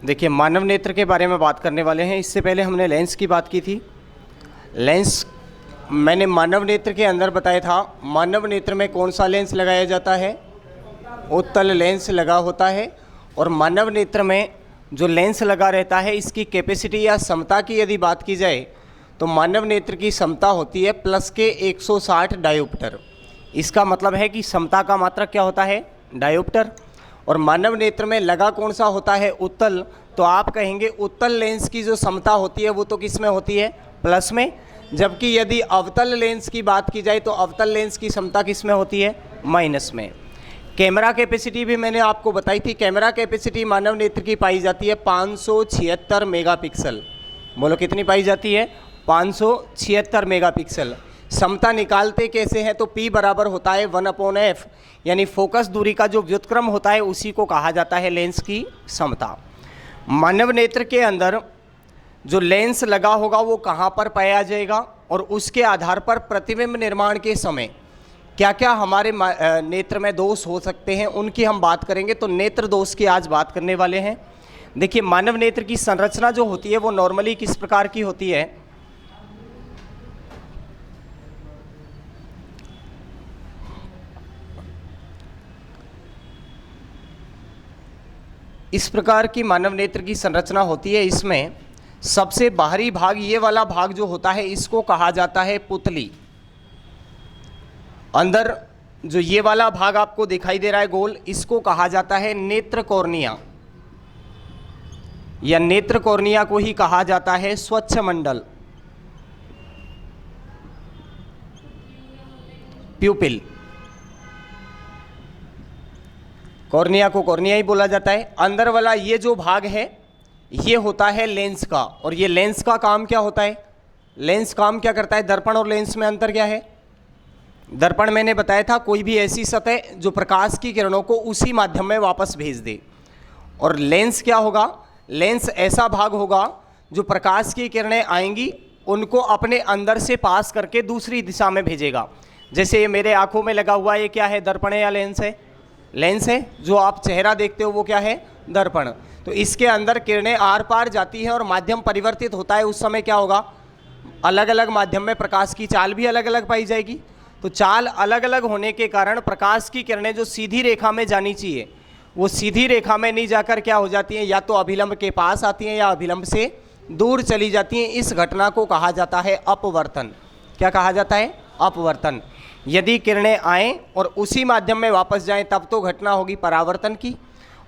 देखिए, मानव नेत्र के बारे में बात करने वाले हैं। इससे पहले हमने लेंस की बात की थी। लेंस मैंने मानव नेत्र के अंदर बताया था, मानव नेत्र में कौन सा लेंस लगाया जाता है? उत्तल लेंस लगा होता है। और मानव नेत्र में जो लेंस लगा रहता है, इसकी कैपेसिटी या क्षमता की यदि बात की जाए तो मानव नेत्र की क्षमता होती है प्लस के 160 डायोप्टर। इसका मतलब है कि क्षमता का मात्रक क्या होता है? डायोप्टर। और मानव नेत्र में लगा कौन सा होता है? उत्तल। तो आप कहेंगे उत्तल लेंस की जो क्षमता होती है वो तो किस में होती है? प्लस में। जबकि यदि अवतल लेंस की बात की जाए तो अवतल लेंस की क्षमता किस में होती है? माइनस में। कैमरा कैपेसिटी भी मैंने आपको बताई थी। कैमरा कैपेसिटी मानव नेत्र की पाई जाती है 576 मेगापिक्सल। बोलो कितनी पाई जाती है? 576 मेगापिक्सल। क्षमता निकालते कैसे हैं? तो P बराबर होता है 1/f, यानी फोकस दूरी का जो व्युत्क्रम होता है उसी को कहा जाता है लेंस की क्षमता। मानव नेत्र के अंदर जो लेंस लगा होगा वो कहाँ पर पाया जाएगा, और उसके आधार पर प्रतिबिंब निर्माण के समय क्या क्या हमारे नेत्र में दोष हो सकते हैं उनकी हम बात करेंगे। तो नेत्र दोष की आज बात करने वाले हैं। देखिए, मानव नेत्र की संरचना जो होती है वो नॉर्मली किस प्रकार की होती है? इस प्रकार की मानव नेत्र की संरचना होती है। इसमें सबसे बाहरी भाग, ये वाला भाग जो होता है, इसको कहा जाता है पुतली। अंदर जो ये वाला भाग आपको दिखाई दे रहा है गोल, इसको कहा जाता है नेत्र कॉर्निया, या नेत्र कॉर्निया को ही कहा जाता है स्वच्छ मंडल, प्यूपिल। कॉर्निया को कॉर्निया ही बोला जाता है। अंदर वाला ये जो भाग है ये होता है लेंस का। और ये लेंस का काम क्या होता है? लेंस काम क्या करता है? दर्पण और लेंस में अंतर क्या है? दर्पण मैंने बताया था कोई भी ऐसी सतह जो प्रकाश की किरणों को उसी माध्यम में वापस भेज दे। और लेंस क्या होगा? लेंस ऐसा भाग होगा जो प्रकाश की किरणें आएंगी उनको अपने अंदर से पास करके दूसरी दिशा में भेजेगा। जैसे ये मेरे आंखों में लगा हुआ, ये क्या है? दर्पण है या लेंस है? लेंस है। जो आप चेहरा देखते हो वो क्या है? दर्पण। तो इसके अंदर किरणें आर पार जाती हैं और माध्यम परिवर्तित होता है। उस समय क्या होगा? अलग अलग माध्यम में प्रकाश की चाल भी अलग अलग पाई जाएगी। तो चाल अलग अलग होने के कारण प्रकाश की किरणें जो सीधी रेखा में जानी चाहिए वो सीधी रेखा में नहीं जाकर क्या हो जाती हैं? या तो अभिलंब के पास आती हैं या अभिलंब से दूर चली जाती हैं। इस घटना को कहा जाता है अपवर्तन। क्या कहा जाता है? अपवर्तन। यदि किरणें आएँ और उसी माध्यम में वापस जाएं तब तो घटना होगी परावर्तन की।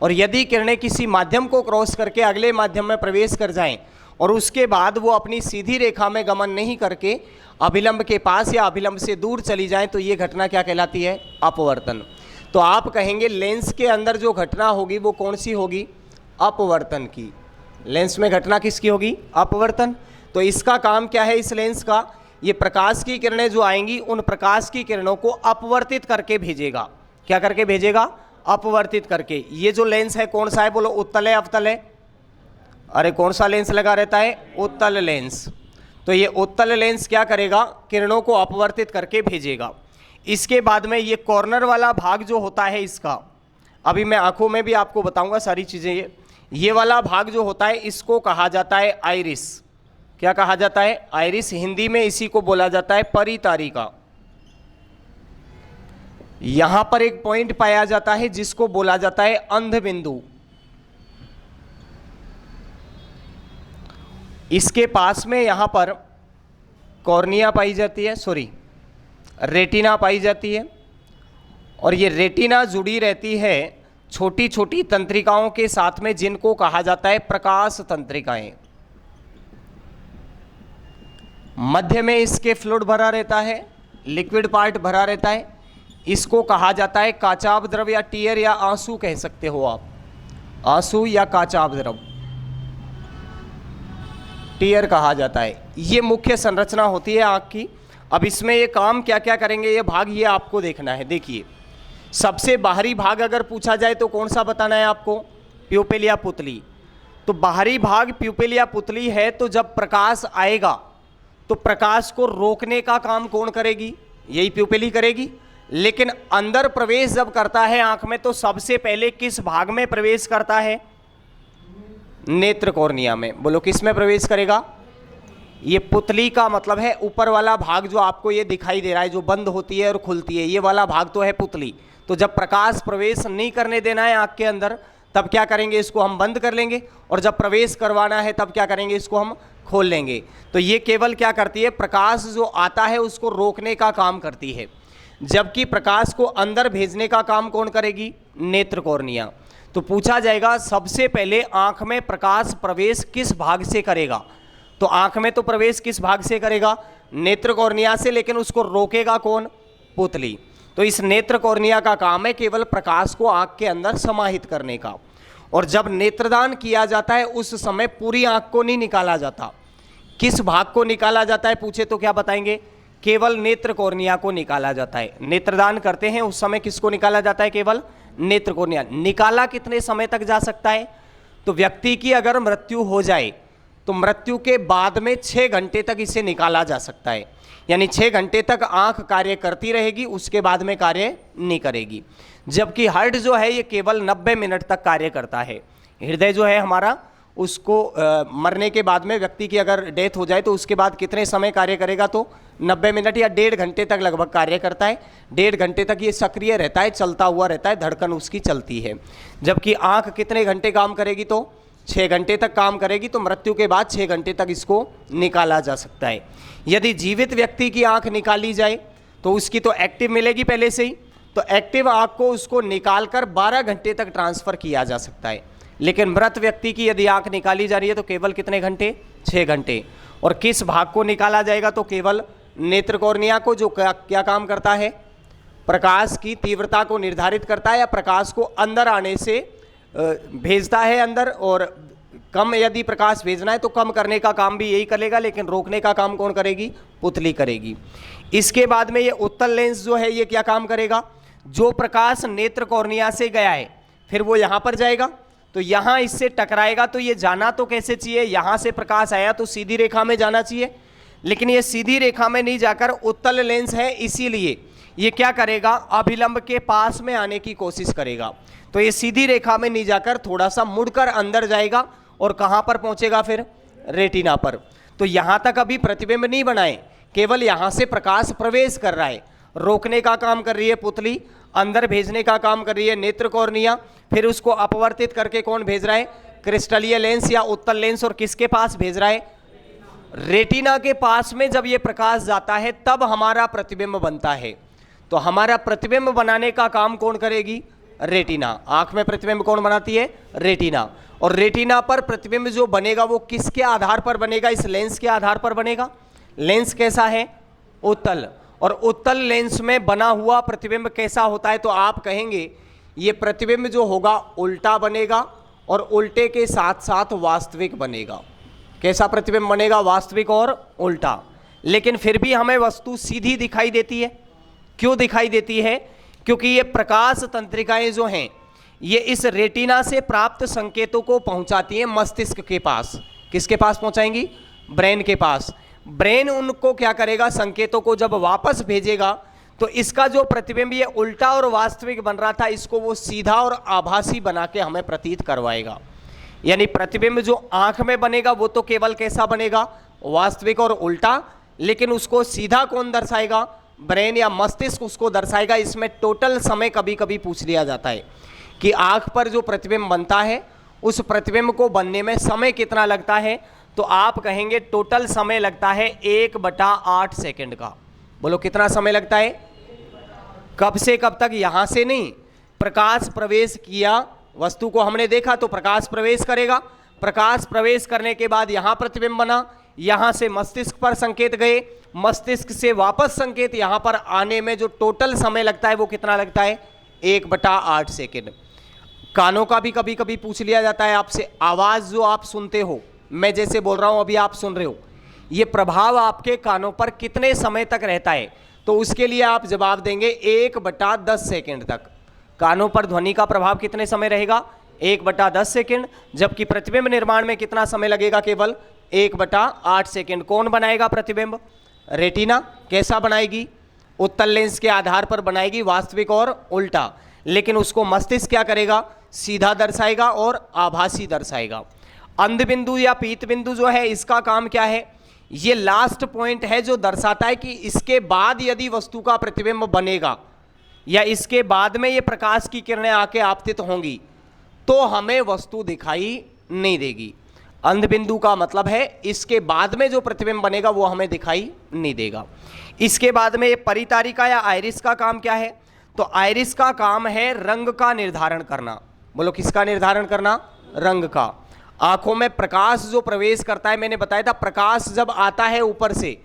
और यदि किरणें किसी माध्यम को क्रॉस करके अगले माध्यम में प्रवेश कर जाएं और उसके बाद वो अपनी सीधी रेखा में गमन नहीं करके अभिलंब के पास या अभिलंब से दूर चली जाएं तो ये घटना क्या कहलाती है? अपवर्तन। तो आप कहेंगे लेंस के अंदर जो घटना होगी वो कौन सी होगी? अपवर्तन की। लेंस में घटना किसकी होगी? अपवर्तन। तो इसका काम क्या है इस लेंस का? ये प्रकाश की किरणें जो आएंगी उन प्रकाश की किरणों को अपवर्तित करके भेजेगा। क्या करके भेजेगा? अपवर्तित करके। ये जो लेंस है कौन सा है? बोलो उत्तल है अवतल है? अरे कौन सा लेंस लगा रहता है? उत्तल लेंस। तो ये उत्तल लेंस क्या करेगा? किरणों को अपवर्तित करके भेजेगा। इसके बाद में ये कॉर्नर वाला भाग जो होता है इसका, अभी मैं आंखों में भी आपको बताऊंगा सारी चीज़ें। ये वाला भाग जो होता है इसको कहा जाता है आइरिस। क्या कहा जाता है? आइरिस। हिंदी में इसी को बोला जाता है परितारिका। यहां पर एक पॉइंट पाया जाता है जिसको बोला जाता है अंध बिंदु। इसके पास में यहां पर कॉर्निया पाई जाती है, रेटिना पाई जाती है। और ये रेटिना जुड़ी रहती है छोटी छोटी तंत्रिकाओं के साथ में जिनको कहा जाता है प्रकाश तंत्रिकाएं। मध्य में इसके फ्लूइड भरा रहता है, लिक्विड पार्ट भरा रहता है। इसको कहा जाता है काचाभ द्रव या टीयर या आंसू कह सकते हो आप। आंसू या काचाभ द्रव, टीयर कहा जाता है। ये मुख्य संरचना होती है आँख की। अब इसमें ये काम क्या क्या करेंगे ये भाग, ये आपको देखना है। देखिए, सबसे बाहरी भाग अगर पूछा जाए तो कौन सा बताना है आपको? प्यूपिल या पुतली। तो बाहरी भाग प्यूपिल या पुतली है। तो जब प्रकाश आएगा तो प्रकाश को रोकने का काम कौन करेगी? यही प्यूपिल ही करेगी। लेकिन अंदर प्रवेश जब करता है आंख में तो सबसे पहले किस भाग में प्रवेश करता है? नेत्र कॉर्निया में। बोलो किस में प्रवेश करेगा? ये पुतली का मतलब है ऊपर वाला भाग जो आपको ये दिखाई दे रहा है, जो बंद होती है और खुलती है, ये वाला भाग तो है पुतली। तो जब प्रकाश प्रवेश नहीं करने देना है आँख के अंदर, तब क्या करेंगे? इसको हम बंद कर लेंगे, और जब प्रवेश करवाना है तब क्या करेंगे? इसको हम खोल लेंगे। तो ये केवल क्या करती है? प्रकाश जो आता है उसको रोकने का काम करती है, जबकि प्रकाश को अंदर भेजने का काम कौन करेगी? नेत्र कॉर्निया। तो पूछा जाएगा सबसे पहले आँख में प्रकाश प्रवेश किस भाग से करेगा? तो आँख में तो प्रवेश किस भाग से करेगा? नेत्र कॉर्निया से, लेकिन उसको रोकेगा कौन? पुतली। तो इस नेत्र कॉर्निया का काम है केवल प्रकाश को आँख के अंदर समाहित करने का। और जब नेत्रदान किया जाता है उस समय पूरी आँख को नहीं निकाला जाता। किस भाग को निकाला जाता है पूछे तो क्या बताएंगे? केवल नेत्र कॉर्निया को निकाला जाता है। नेत्रदान करते हैं उस समय किसको निकाला जाता है? केवल नेत्र कॉर्निया। निकाला कितने समय तक जा सकता है? तो व्यक्ति की अगर मृत्यु हो जाए तो मृत्यु के बाद में 6 घंटे तक इसे निकाला जा सकता है, यानी 6 घंटे तक आंख कार्य करती रहेगी, उसके बाद में कार्य नहीं करेगी। जबकि हार्ट जो है ये केवल 90 मिनट तक कार्य करता है। हृदय जो है हमारा, उसको मरने के बाद में व्यक्ति की अगर डेथ हो जाए तो उसके बाद कितने समय कार्य करेगा? तो 90 मिनट या 1.5 घंटे तक लगभग कार्य करता है। 1.5 घंटे तक ये सक्रिय रहता है, चलता हुआ रहता है, धड़कन उसकी चलती है। जबकि आँख कितने घंटे काम करेगी? तो 6 घंटे तक काम करेगी। तो मृत्यु के बाद 6 घंटे तक इसको निकाला जा सकता है। यदि जीवित व्यक्ति की आँख निकाली जाए तो उसकी तो एक्टिव मिलेगी पहले से ही, तो एक्टिव आँख को उसको निकाल कर 12 घंटे तक ट्रांसफ़र किया जा सकता है। लेकिन मृत व्यक्ति की यदि आँख निकाली जा रही है तो केवल कितने घंटे? 6 घंटे। और किस भाग को निकाला जाएगा? तो केवल नेत्र कॉर्निया को, जो क्या काम करता है? प्रकाश की तीव्रता को निर्धारित करता है, या प्रकाश को अंदर आने से भेजता है अंदर, और कम यदि प्रकाश भेजना है तो कम करने का काम भी यही करेगा, लेकिन रोकने का काम कौन करेगी? पुतली करेगी। इसके बाद में ये उत्तल लेंस जो है ये क्या काम करेगा? जो प्रकाश नेत्र कॉर्निया से गया है फिर वो यहाँ पर जाएगा, तो यहाँ इससे टकराएगा। तो ये जाना तो कैसे चाहिए? यहाँ से प्रकाश आया तो सीधी रेखा में जाना चाहिए, लेकिन ये सीधी रेखा में नहीं जाकर उत्तल लेंस है, इसीलिए ये क्या करेगा? अभिलंब के पास में आने की कोशिश करेगा। तो ये सीधी रेखा में नहीं जाकर थोड़ा सा मुड़कर अंदर जाएगा, और कहाँ पर पहुँचेगा फिर? रेटिना पर। तो यहाँ तक अभी प्रतिबिंब नहीं बनाए, केवल यहाँ से प्रकाश प्रवेश कर रहा है। रोकने का काम कर रही है पुतली, अंदर भेजने का काम कर रही है नेत्र कॉर्निया, फिर उसको अपवर्तित करके कौन भेज रहा है? क्रिस्टलीय लेंस या उत्तल लेंस। और किसके पास भेज रहा है? रेटिना के पास में जब ये प्रकाश जाता है तब हमारा प्रतिबिंब बनता है। तो हमारा प्रतिबिंब बनाने का काम कौन करेगी? रेटिना। आंख में प्रतिबिंब कौन बनाती है? रेटिना। और रेटिना पर प्रतिबिंब जो बनेगा वो किसके आधार पर बनेगा? इस लेंस के आधार पर बनेगा। लेंस कैसा है? उत्तल। और उत्तल लेंस में बना हुआ प्रतिबिंब कैसा होता है? तो आप कहेंगे ये प्रतिबिंब जो होगा उल्टा बनेगा, और उल्टे के साथ साथ वास्तविक बनेगा। कैसा प्रतिबिंब बनेगा? वास्तविक और उल्टा। लेकिन फिर भी हमें वस्तु सीधी दिखाई देती है। क्यों दिखाई देती है? क्योंकि ये प्रकाश तंत्रिकाएं जो हैं ये इस रेटिना से प्राप्त संकेतों को पहुंचाती हैं मस्तिष्क के पास। किसके पास पहुंचाएंगी? ब्रेन के पास। ब्रेन उनको क्या करेगा? संकेतों को जब वापस भेजेगा तो इसका जो प्रतिबिंब ये उल्टा और वास्तविक बन रहा था, इसको वो सीधा और आभासी बना के हमें प्रतीत करवाएगा। यानी प्रतिबिंब जो आंख में बनेगा वो तो केवल कैसा बनेगा? वास्तविक और उल्टा। लेकिन उसको सीधा कौन दर्शाएगा? ब्रेन या मस्तिष्क उसको दर्शाएगा। इसमें टोटल समय कभी कभी पूछ लिया जाता है कि आंख पर जो प्रतिबिंब बनता है उस प्रतिबिंब को बनने में समय कितना लगता है? तो आप कहेंगे टोटल समय लगता है 1/8 सेकंड का। बोलो कितना समय लगता है? कब से कब तक? यहाँ से नहीं, प्रकाश प्रवेश किया, वस्तु को हमने देखा तो प्रकाश प्रवेश करेगा। प्रकाश प्रवेश करने के बाद यहाँ प्रतिबिंब बना, यहाँ से मस्तिष्क पर संकेत गए, मस्तिष्क से वापस संकेत यहाँ पर आने में जो टोटल समय लगता है वो कितना लगता है? 1/8 सेकेंड। कानों का भी कभी कभी पूछ लिया जाता है आपसे। आवाज़ जो आप सुनते हो, मैं जैसे बोल रहा हूँ अभी आप सुन रहे हो, ये प्रभाव आपके कानों पर कितने समय तक रहता है? तो उसके लिए आप जवाब देंगे 1/10 सेकेंड तक। कानों पर ध्वनि का प्रभाव कितने समय रहेगा? 1/10 सेकेंड। जबकि प्रतिबिंब निर्माण में कितना समय लगेगा? केवल 1/8 सेकेंड। कौन बनाएगा प्रतिबिंब? रेटिना। कैसा बनाएगी? उत्तल लेंस के आधार पर बनाएगी, वास्तविक और उल्टा। लेकिन उसको मस्तिष्क क्या करेगा? सीधा दर्शाएगा और आभासी दर्शाएगा। अंध बिंदु या पीत बिंदु जो है इसका काम क्या है, ये लास्ट पॉइंट है जो दर्शाता है कि इसके बाद यदि वस्तु का प्रतिबिंब बनेगा या इसके बाद में ये प्रकाश की किरणें आके आपतित होंगी तो हमें वस्तु दिखाई नहीं देगी। अंध बिंदु का मतलब है इसके बाद में जो प्रतिबिंब बनेगा वो हमें दिखाई नहीं देगा। इसके बाद में ये परितारिका या आइरिस का काम क्या है, तो आइरिस का काम है रंग का निर्धारण करना। बोलो किसका निर्धारण करना, रंग का। आंखों में प्रकाश जो प्रवेश करता है, मैंने बताया था प्रकाश जब आता है ऊपर से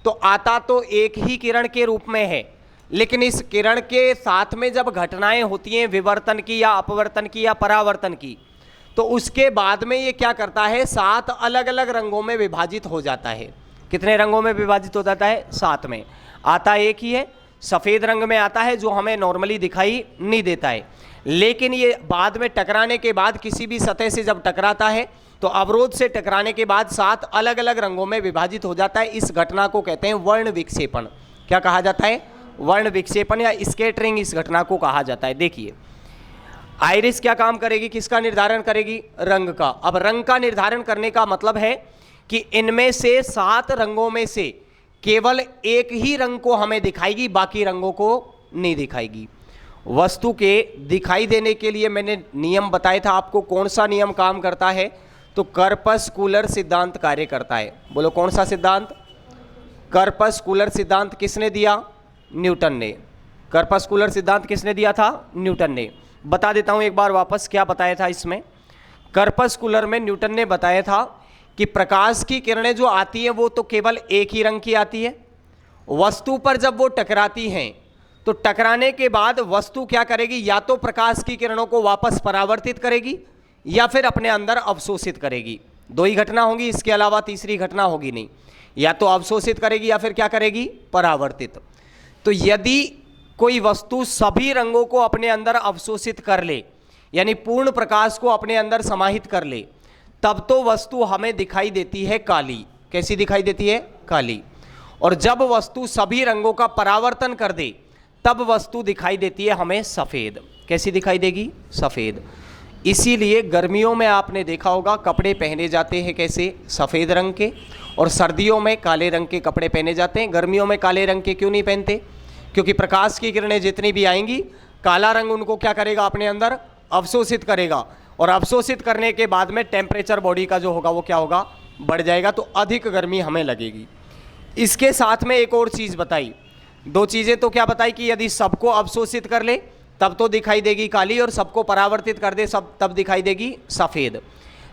तो आता तो एक ही किरण के रूप में है, लेकिन इस किरण के साथ में जब घटनाएं होती हैं विवर्तन की या अपवर्तन की या परावर्तन की, तो उसके बाद में ये क्या करता है 7 अलग अलग रंगों में विभाजित हो जाता है। कितने रंगों में विभाजित हो जाता है, 7 में। आता एक ही है, सफ़ेद रंग में आता है जो हमें नॉर्मली दिखाई नहीं देता है, लेकिन ये बाद में टकराने के बाद किसी भी सतह से जब टकराता है तो अवरोध से टकराने के बाद 7 अलग अलग रंगों में विभाजित हो जाता है। इस घटना को कहते हैं वर्ण विक्षेपण। क्या कहा जाता है, वर्ण विक्षेपण या स्कैटरिंग इस घटना को कहा जाता है। देखिए आइरिस क्या काम करेगी, किसका निर्धारण करेगी, रंग का। अब रंग का निर्धारण करने का मतलब है कि इनमें से 7 रंगों में से केवल एक ही रंग को हमें दिखाएगी, बाकी रंगों को नहीं दिखाएगी। वस्तु के दिखाई देने के लिए मैंने नियम बताया था आपको, कौन सा नियम काम करता है, तो कर्पस्कुलर सिद्धांत कार्य करता है। बोलो कौन सा सिद्धांत, कर्पस्कुलर सिद्धांत किसने दिया, न्यूटन ने। कर्पस्कुलर सिद्धांत किसने दिया था, न्यूटन ने। बता देता हूं एक बार वापस क्या बताया था इसमें। कर्पस्कुलर में न्यूटन ने बताया था कि प्रकाश की किरणें जो आती हैं वो तो केवल एक ही रंग की आती है। वस्तु पर जब वो टकराती हैं तो टकराने के बाद वस्तु क्या करेगी, या तो प्रकाश की किरणों को वापस परावर्तित करेगी या फिर अपने अंदर अवशोषित करेगी। 2 ही घटना होंगी, इसके अलावा तीसरी घटना होगी नहीं। या तो अवशोषित करेगी या फिर क्या करेगी, परावर्तित। तो यदि कोई वस्तु सभी रंगों को अपने अंदर अवशोषित कर ले, यानी पूर्ण प्रकाश को अपने अंदर समाहित कर ले, तब तो वस्तु हमें दिखाई देती है काली। कैसी दिखाई देती है, काली। और जब वस्तु सभी रंगों का परावर्तन कर दे तब वस्तु दिखाई देती है हमें सफ़ेद। कैसी दिखाई देगी, सफ़ेद। इसीलिए गर्मियों में आपने देखा होगा कपड़े पहने जाते हैं कैसे, सफ़ेद रंग के, और सर्दियों में काले रंग के कपड़े पहने जाते हैं। गर्मियों में काले रंग के क्यों नहीं पहनते, क्योंकि प्रकाश की किरणें जितनी भी आएंगी काला रंग उनको क्या करेगा, अपने अंदर अवशोषित करेगा, और अवशोषित करने के बाद में टेम्परेचर बॉडी का जो होगा वो क्या होगा, बढ़ जाएगा, तो अधिक गर्मी हमें लगेगी। इसके साथ में एक और चीज़ बताई, 2 चीज़ें तो क्या बताई कि यदि सबको अवशोषित कर ले तब तो दिखाई देगी काली, और सबको परावर्तित कर दे सब तब दिखाई देगी सफ़ेद।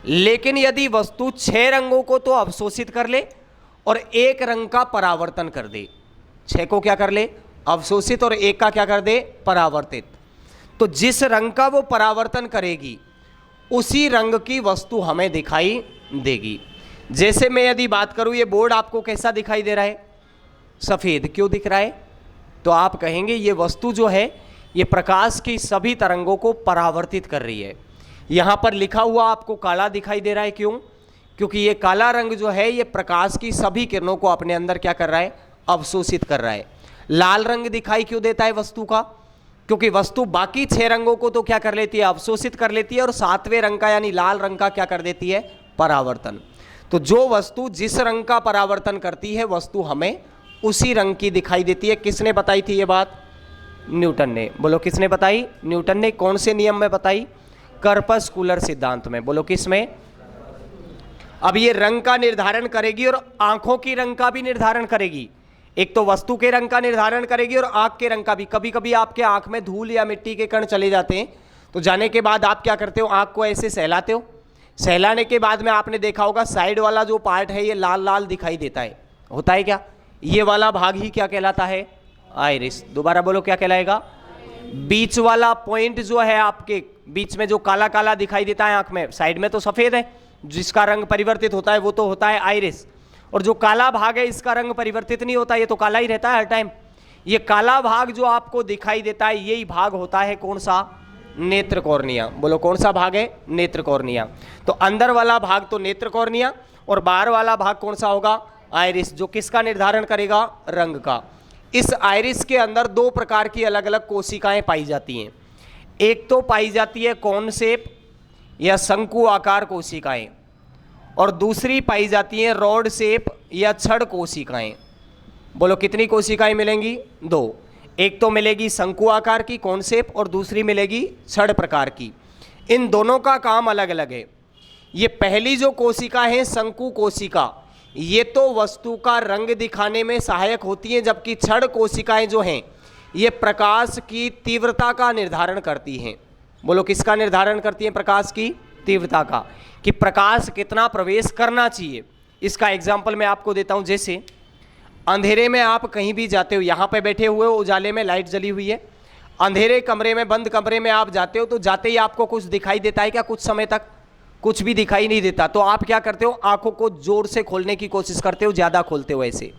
लेकिन यदि वस्तु 6 रंगों को तो अवशोषित कर ले और 1 रंग का परावर्तन कर दे, 6 को क्या कर ले, अवशोषित, और 1 का क्या कर दे, परावर्तित, तो जिस रंग का वो परावर्तन करेगी उसी रंग की वस्तु हमें दिखाई देगी। जैसे मैं यदि बात करूं, ये बोर्ड आपको कैसा दिखाई दे रहा है, सफ़ेद। क्यों दिख रहा है, तो आप कहेंगे ये वस्तु जो है ये प्रकाश की सभी तरंगों को परावर्तित कर रही है। यहाँ पर लिखा हुआ आपको काला दिखाई दे रहा है, क्यों, क्योंकि ये काला रंग जो है ये प्रकाश की सभी किरणों को अपने अंदर क्या कर रहा है, अवशोषित कर रहा है। लाल रंग दिखाई क्यों देता है वस्तु का, क्योंकि वस्तु बाकी 6 रंगों को तो क्या कर लेती है, अवशोषित कर लेती है, और 7वें रंग का यानी लाल रंग का क्या कर देती है, परावर्तन। तो जो वस्तु जिस रंग का परावर्तन करती है वस्तु हमें उसी रंग की दिखाई देती है। किसने बताई थी ये बात, न्यूटन ने। बोलो किसने बताई, न्यूटन ने। कौन से नियम में बताई, कर्पस्कुलर सिद्धांत में। बोलो किस में। अब ये रंग का निर्धारण करेगी और आंखों की रंग का भी निर्धारण करेगी। एक तो वस्तु के रंग का निर्धारण करेगी और आंख के रंग का भी। कभी कभी आपके आंख में धूल या मिट्टी के कण चले जाते हैं, तो जाने के बाद आप क्या करते हो, आंख को ऐसे सहलाते हो। सहलाने के बाद में आपने देखा होगा साइड वाला जो पार्ट है ये लाल लाल दिखाई देता है, होता है क्या, ये वाला भाग ही क्या कहलाता है, आइरिस। दोबारा बोलो क्या कहलाएगा, बीच वाला पॉइंट जो है आपके बीच में जो काला काला दिखाई देता है आंख में, साइड में तो सफेद है, जिसका रंग परिवर्तित होता है वो तो होता है आइरिस। और जो काला भाग है इसका रंग परिवर्तित नहीं होता, ये तो काला ही रहता है हर टाइम। ये काला भाग जो आपको दिखाई देता है यही भाग होता है कौन सा, नेत्र कॉर्निया। बोलो कौन सा भाग है, नेत्र कॉर्निया। तो अंदर वाला भाग तो नेत्र कॉर्निया और बाहर वाला भाग कौन सा होगा, आइरिस, जो किसका निर्धारण करेगा, रंग का। इस आइरिस के अंदर 2 प्रकार की अलग अलग कोशिकाएं पाई जाती हैं। एक तो पाई जाती है कॉन शेप या शंकु आकार कोशिकाएं, और दूसरी पाई जाती है रॉड शेप या छड़ कोशिकाएं। बोलो कितनी कोशिकाएं मिलेंगी? 2। एक तो मिलेगी शंकु आकार की कौन शेप, और दूसरी मिलेगी छड़ प्रकार की। इन दोनों का काम अलग अलग है। ये पहली जो कोशिका है शंकु कोशिका, ये तो वस्तु का रंग दिखाने में सहायक होती है, जबकि छड़ कोशिकाएं जो हैं ये प्रकाश की तीव्रता का निर्धारण करती हैं। बोलो किसका निर्धारण करती हैं? प्रकाश की तीव्रता का, कि प्रकाश कितना प्रवेश करना चाहिए। इसका एग्जाम्पल मैं आपको देता हूं। जैसे अंधेरे में आप कहीं भी जाते हो, यहाँ पे बैठे हुए हो, उजाले में लाइट जली हुई है, अंधेरे कमरे में, बंद कमरे में आप जाते हो, तो जाते ही आपको कुछ दिखाई देता है क्या? कुछ समय तक कुछ भी दिखाई नहीं देता। तो आप क्या करते हो? आंखों को जोर से खोलने की कोशिश करते हो, ज़्यादा खोलते हो ऐसे।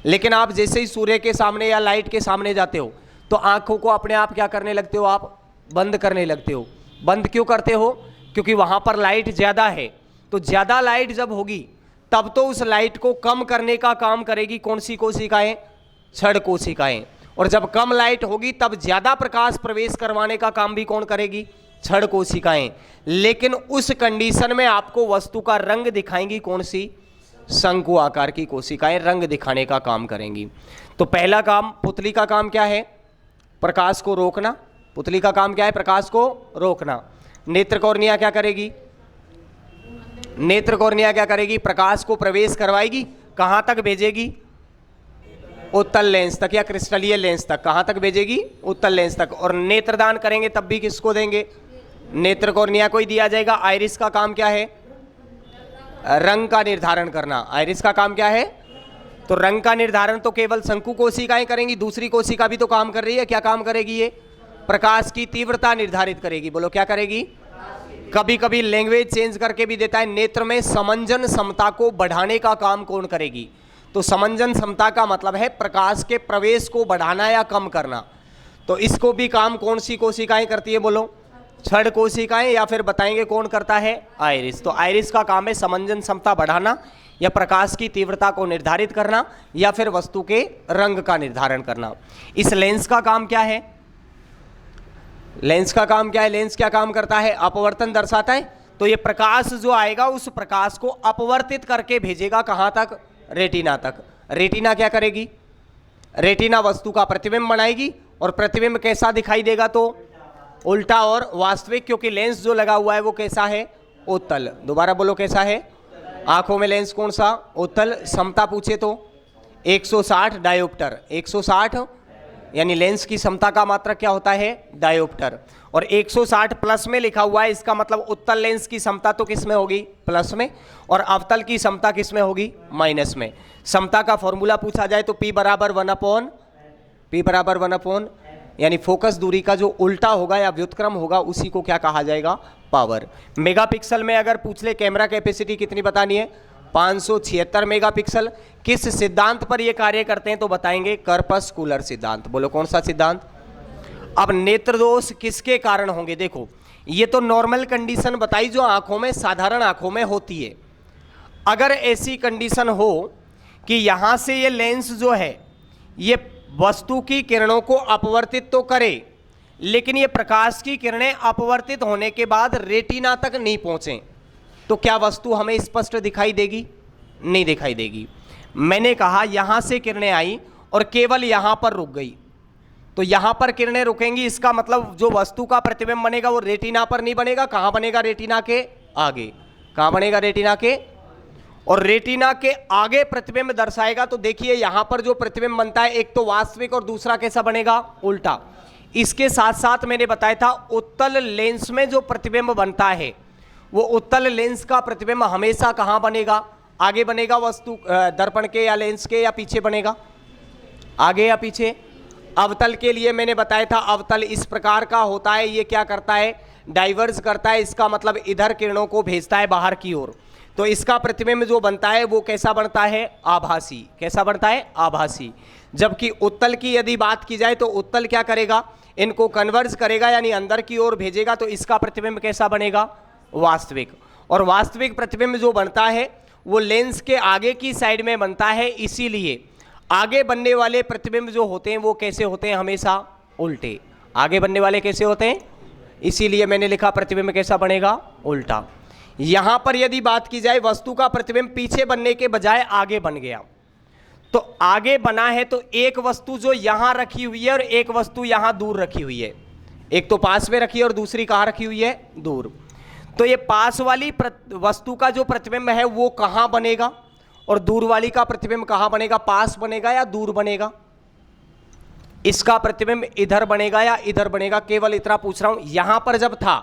लेकिन आप जैसे ही सूर्य के सामने या लाइट के सामने जाते हो तो आंखों को अपने आप क्या करने लगते हो? आप बंद करने लगते हो। बंद क्यों करते हो? क्योंकि वहाँ पर लाइट ज़्यादा है। तो ज़्यादा लाइट जब होगी तब तो उस लाइट को कम करने का काम करेगी कौन सी कोशिकाएं? छड़ कोशिकाएं। और जब कम लाइट होगी तब ज़्यादा प्रकाश प्रवेश करवाने का काम भी कौन करेगी? छड़ कोशिकाएं। लेकिन उस कंडीशन में आपको वस्तु का रंग दिखाएंगी कौन सी? शंकु आकार की कोशिकाएं रंग दिखाने का काम करेंगी। तो पहला काम, पुतली का काम क्या है? प्रकाश को रोकना। पुतली का काम क्या है? प्रकाश को रोकना। नेत्र कॉर्निया क्या करेगी? नेत्र कॉर्निया क्या करेगी? प्रकाश को प्रवेश करवाएगी। कहां तक भेजेगी? उत्तल लेंस तक या क्रिस्टलीय लेंस तक। कहां तक भेजेगी? उत्तल लेंस तक। और नेत्रदान करेंगे तब भी किसको देंगे? नेत्र कॉर्निया को ही दिया जाएगा। आइरिस का काम क्या है? रंग का निर्धारण करना। आइरिस का काम क्या है? तो रंग का निर्धारण तो केवल शंकु कोशिकाएं करेंगी, दूसरी कोशिका भी तो काम कर रही है। क्या काम करेगी ये? प्रकाश की तीव्रता निर्धारित करेगी। बोलो क्या करेगी? कभी कभी लैंग्वेज चेंज करके भी देता है। नेत्र में समंजन क्षमता को बढ़ाने का काम कौन करेगी? तो समंजन क्षमता का मतलब है प्रकाश के प्रवेश को बढ़ाना या कम करना। तो इसको भी काम कौन सी कोशिकाएं करती है? बोलो छड़ कोशिकाएं, या फिर बताएंगे कौन करता है? आइरिस। तो आइरिस का काम है समंजन क्षमता बढ़ाना या प्रकाश की तीव्रता को निर्धारित करना या फिर वस्तु के रंग का निर्धारण करना। इस लेंस का काम क्या है? लेंस का काम क्या है? लेंस क्या काम करता है? अपवर्तन दर्शाता है। तो ये प्रकाश जो आएगा उस प्रकाश को अपवर्तित करके भेजेगा कहां तक? रेटिना तक। रेटिना क्या करेगी? रेटिना वस्तु का प्रतिबिंब बनाएगी। और प्रतिबिंब कैसा दिखाई देगा? तो उल्टा और वास्तविक, क्योंकि लेंस जो लगा हुआ है वो कैसा है? उत्तल। दोबारा बोलो कैसा है? आंखों में लेंस कौन सा? उत्तल। क्षमता पूछे तो 160 डायोप्टर। 160 यानी लेंस की क्षमता का मात्रक क्या होता है? डायोप्टर। और 160 प्लस में लिखा हुआ है, इसका मतलब उत्तल लेंस की क्षमता तो किस में होगी? प्लस में। और अवतल की क्षमता किस में होगी? माइनस में। क्षमता का फॉर्मूला पूछा जाए तो P बराबर 1/, यानी फोकस दूरी का जो उल्टा होगा या व्युत्क्रम होगा उसी को क्या कहा जाएगा? पावर। मेगापिक्सल में अगर पूछ ले कैमरा कैपेसिटी कितनी बतानी है? 576 मेगापिक्सल। किस सिद्धांत पर ये कार्य करते हैं? तो बताएंगे कर्पस्कुलर सिद्धांत। बोलो कौन सा सिद्धांत? अब नेत्र दोष किसके कारण होंगे? देखो ये तो नॉर्मल कंडीशन बताई जो आंखों में, साधारण आंखों में होती है। अगर ऐसी कंडीशन हो कि यहां से ये लेंस जो है ये वस्तु की किरणों को अपवर्तित तो करे, लेकिन ये प्रकाश की किरणें अपवर्तित होने के बाद रेटिना तक नहीं पहुंचे, तो क्या वस्तु हमें स्पष्ट दिखाई देगी? नहीं दिखाई देगी। मैंने कहा यहां से किरणें आई और केवल यहां पर रुक गई, तो यहां पर किरणें रुकेंगी, इसका मतलब जो वस्तु का प्रतिबिंब बनेगा वो रेटिना पर नहीं बनेगा। कहां बनेगा? रेटिना के आगे। कहां बनेगा? रेटिना के। और रेटिना के आगे प्रतिबिंब दर्शाएगा। तो देखिए यहां पर जो प्रतिबिंब बनता है एक तो वास्तविक और दूसरा कैसा बनेगा? उल्टा। इसके साथ साथ मैंने बताया था उत्तल लेंस में जो प्रतिबिंब बनता है वो उत्तल लेंस का प्रतिबिंब हमेशा कहां बनेगा? आगे बनेगा वस्तु दर्पण के या लेंस के, या पीछे बनेगा? आगे या पीछे? अवतल के लिए मैंने बताया था अवतल इस प्रकार का होता है। ये क्या करता है? डाइवर्ज करता है। इसका मतलब इधर किरणों को भेजता है बाहर की ओर। तो इसका प्रतिबिंब जो बनता है वो कैसा बनता है? आभासी। कैसा बनता है? आभासी। जबकि उत्तल की यदि बात की जाए तो उत्तल क्या करेगा? इनको कन्वर्ज करेगा, यानी अंदर की ओर भेजेगा। तो इसका प्रतिबिंब कैसा बनेगा? वास्तविक। और वास्तविक प्रतिबिंब जो बनता है वो लेंस के आगे की साइड में बनता है। इसीलिए आगे बनने वाले प्रतिबिंब जो होते हैं वो कैसे होते हैं? हमेशा उल्टे। आगे बनने वाले कैसे होते हैं? इसीलिए मैंने लिखा प्रतिबिंब कैसा बनेगा? उल्टा। यहां पर यदि बात की जाए वस्तु का प्रतिबिंब पीछे बनने के बजाय आगे बन गया, तो आगे बना है तो एक वस्तु जो यहां रखी हुई है और एक वस्तु यहां दूर रखी हुई है, एक तो पास में रखी है और दूसरी कहां रखी हुई है, दूर। तो ये पास वाली वस्तु का जो प्रतिबिंब है वो कहां बनेगा और दूर वाली का प्रतिबिंब कहां बनेगा, पास बनेगा या दूर बनेगा? इसका प्रतिबिंब इधर बनेगा या इधर बनेगा, केवल इतना पूछ रहा हूं। यहां पर जब था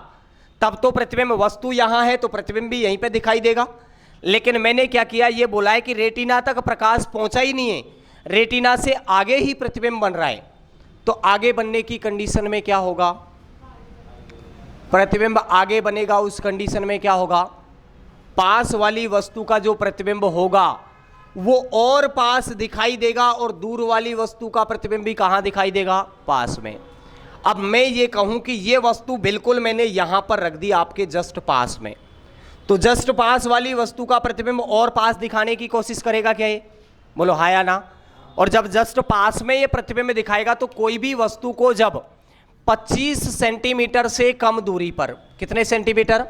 तब तो प्रतिबिंब, वस्तु यहां है तो प्रतिबिंब भी यहीं पे दिखाई देगा, लेकिन मैंने क्या किया, ये बोला है कि रेटिना तक प्रकाश पहुंचा ही नहीं है, रेटिना से आगे ही प्रतिबिंब बन रहा है। तो आगे बनने की कंडीशन में क्या होगा, प्रतिबिंब आगे बनेगा, उस कंडीशन में क्या होगा, पास वाली वस्तु का जो प्रतिबिंब होगा वो और पास दिखाई देगा और दूर वाली वस्तु का प्रतिबिंब भी कहां दिखाई देगा, पास में। अब मैं ये कहूं कि ये वस्तु बिल्कुल मैंने यहां पर रख दी आपके जस्ट पास में, तो जस्ट पास वाली वस्तु का प्रतिबिंब और पास दिखाने की कोशिश करेगा क्या ये, बोलो हाँ या ना? और जब जस्ट पास में ये प्रतिबिंब दिखाएगा तो कोई भी वस्तु को जब 25 सेंटीमीटर से कम दूरी पर, कितने सेंटीमीटर,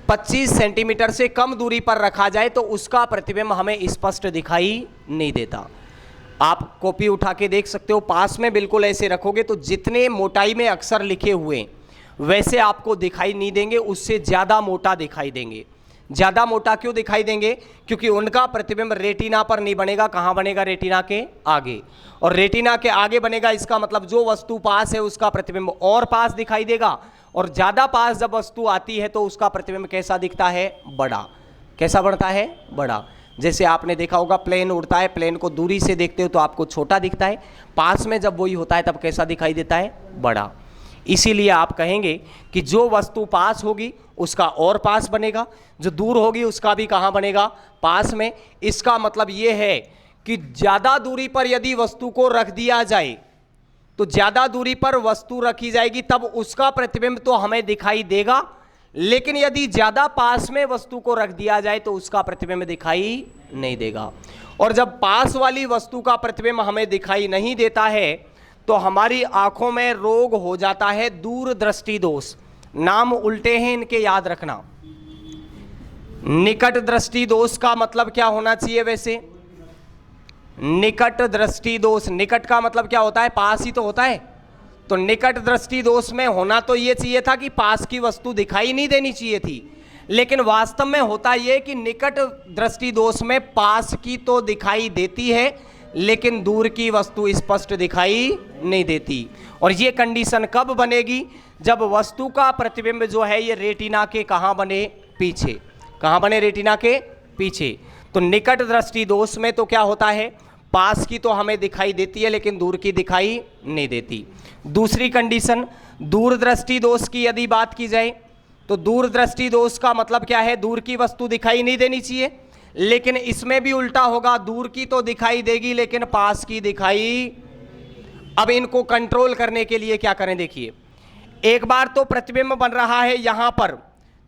25 सेंटीमीटर से कम दूरी पर रखा जाए तो उसका प्रतिबिंब हमें स्पष्ट दिखाई नहीं देता। आप कॉपी उठा के देख सकते हो, पास में बिल्कुल ऐसे रखोगे तो जितने मोटाई में अक्षर लिखे हुए वैसे आपको दिखाई नहीं देंगे, उससे ज़्यादा मोटा दिखाई देंगे। ज़्यादा मोटा क्यों दिखाई देंगे, क्योंकि उनका प्रतिबिंब रेटिना पर नहीं बनेगा, कहाँ बनेगा, रेटिना के आगे। और रेटिना के आगे बनेगा, इसका मतलब जो वस्तु पास है उसका प्रतिबिंब और पास दिखाई देगा, और ज़्यादा पास जब वस्तु आती है तो उसका प्रतिबिंब कैसा दिखता है, बड़ा। कैसा बढ़ता है, बड़ा। जैसे आपने देखा होगा प्लेन उड़ता है, प्लेन को दूरी से देखते हो तो आपको छोटा दिखता है, पास में जब वही होता है तब कैसा दिखाई देता है, बड़ा। इसीलिए आप कहेंगे कि जो वस्तु पास होगी उसका और पास बनेगा, जो दूर होगी उसका भी कहाँ बनेगा, पास में। इसका मतलब ये है कि ज़्यादा दूरी पर यदि वस्तु को रख दिया जाए तो ज़्यादा दूरी पर वस्तु रखी जाएगी तब उसका प्रतिबिंब तो हमें दिखाई देगा, लेकिन यदि ज़्यादा पास में वस्तु को रख दिया जाए तो उसका प्रतिबिंब दिखाई नहीं देगा। और जब पास वाली वस्तु का प्रतिबिंब हमें दिखाई नहीं देता है तो हमारी आंखों में रोग हो जाता है दूरदृष्टि दोष। नाम उल्टे हैं इनके, याद रखना। निकट दृष्टि दोष का मतलब क्या होना चाहिए वैसे, निकट दृष्टि दोष, निकट का मतलब क्या होता है, पास ही तो होता है। तो निकट दृष्टि दोष में होना तो ये चाहिए था कि पास की वस्तु दिखाई नहीं देनी चाहिए थी, लेकिन वास्तव में होता ये कि निकट दृष्टि दोष में पास की तो दिखाई देती है लेकिन दूर की वस्तु स्पष्ट दिखाई नहीं देती। और ये कंडीशन कब बनेगी, जब वस्तु का प्रतिबिंब जो है ये रेटिना के कहाँ बने, पीछे। कहाँ बने, रेटिना के पीछे। तो निकट दृष्टि दोष में तो क्या होता है, पास की तो हमें दिखाई देती है लेकिन दूर की दिखाई नहीं देती। दूसरी कंडीशन दूरदृष्टि दोष की यदि बात की जाए तो दूरदृष्टि दोष का मतलब क्या है, दूर की वस्तु दिखाई नहीं देनी चाहिए, लेकिन इसमें भी उल्टा होगा, दूर की तो दिखाई देगी लेकिन पास की दिखाई। अब इनको कंट्रोल करने के लिए क्या करें, देखिए एक बार तो प्रतिबिंब बन रहा है यहां पर,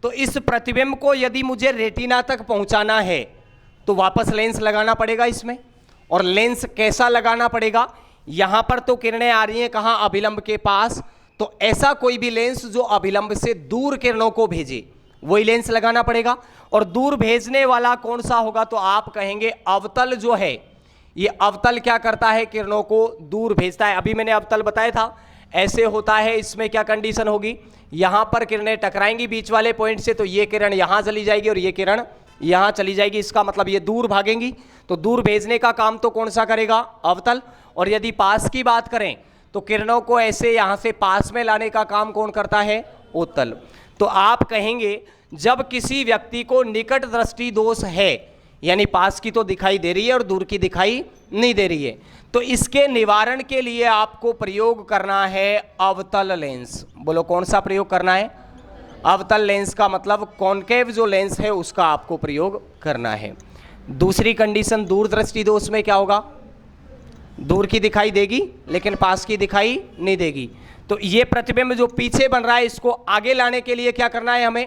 तो इस प्रतिबिंब को यदि मुझे रेटिना तक पहुंचाना है तो वापस लेंस लगाना पड़ेगा इसमें। और लेंस कैसा लगाना पड़ेगा, यहां पर तो किरणें आ रही हैं कहां, अभिलंब के पास, तो ऐसा कोई भी लेंस जो अभिलंब से दूर किरणों को भेजे वही लेंस लगाना पड़ेगा। और दूर भेजने वाला कौन सा होगा, तो आप कहेंगे अवतल जो है, ये अवतल क्या करता है, किरणों को दूर भेजता है। अभी मैंने अवतल बताया था, ऐसे होता है। इसमें क्या कंडीशन होगी, यहां पर किरणें टकराएंगी बीच वाले पॉइंट से, तो ये किरण यहां चली जाएगी और ये किरण यहां चली जाएगी, इसका मतलब ये दूर भागेंगी। तो दूर भेजने का काम तो कौन सा करेगा, अवतल। और यदि पास की बात करें तो किरणों को ऐसे यहां से पास में लाने का काम कौन करता है, उत्तल। तो आप कहेंगे जब किसी व्यक्ति को निकट दृष्टि दोष है, यानी पास की तो दिखाई दे रही है और दूर की दिखाई नहीं दे रही है, तो इसके निवारण के लिए आपको प्रयोग करना है अवतल लेंस। बोलो कौन सा प्रयोग करना है, अवतल लेंस का मतलब कॉनकेव जो लेंस है उसका आपको प्रयोग करना है। दूसरी कंडीशन दूरदृष्टि दोष में क्या होगा, दूर की दिखाई देगी लेकिन पास की दिखाई नहीं देगी। तो ये प्रतिबिंब जो पीछे बन रहा है इसको आगे लाने के लिए क्या करना है हमें,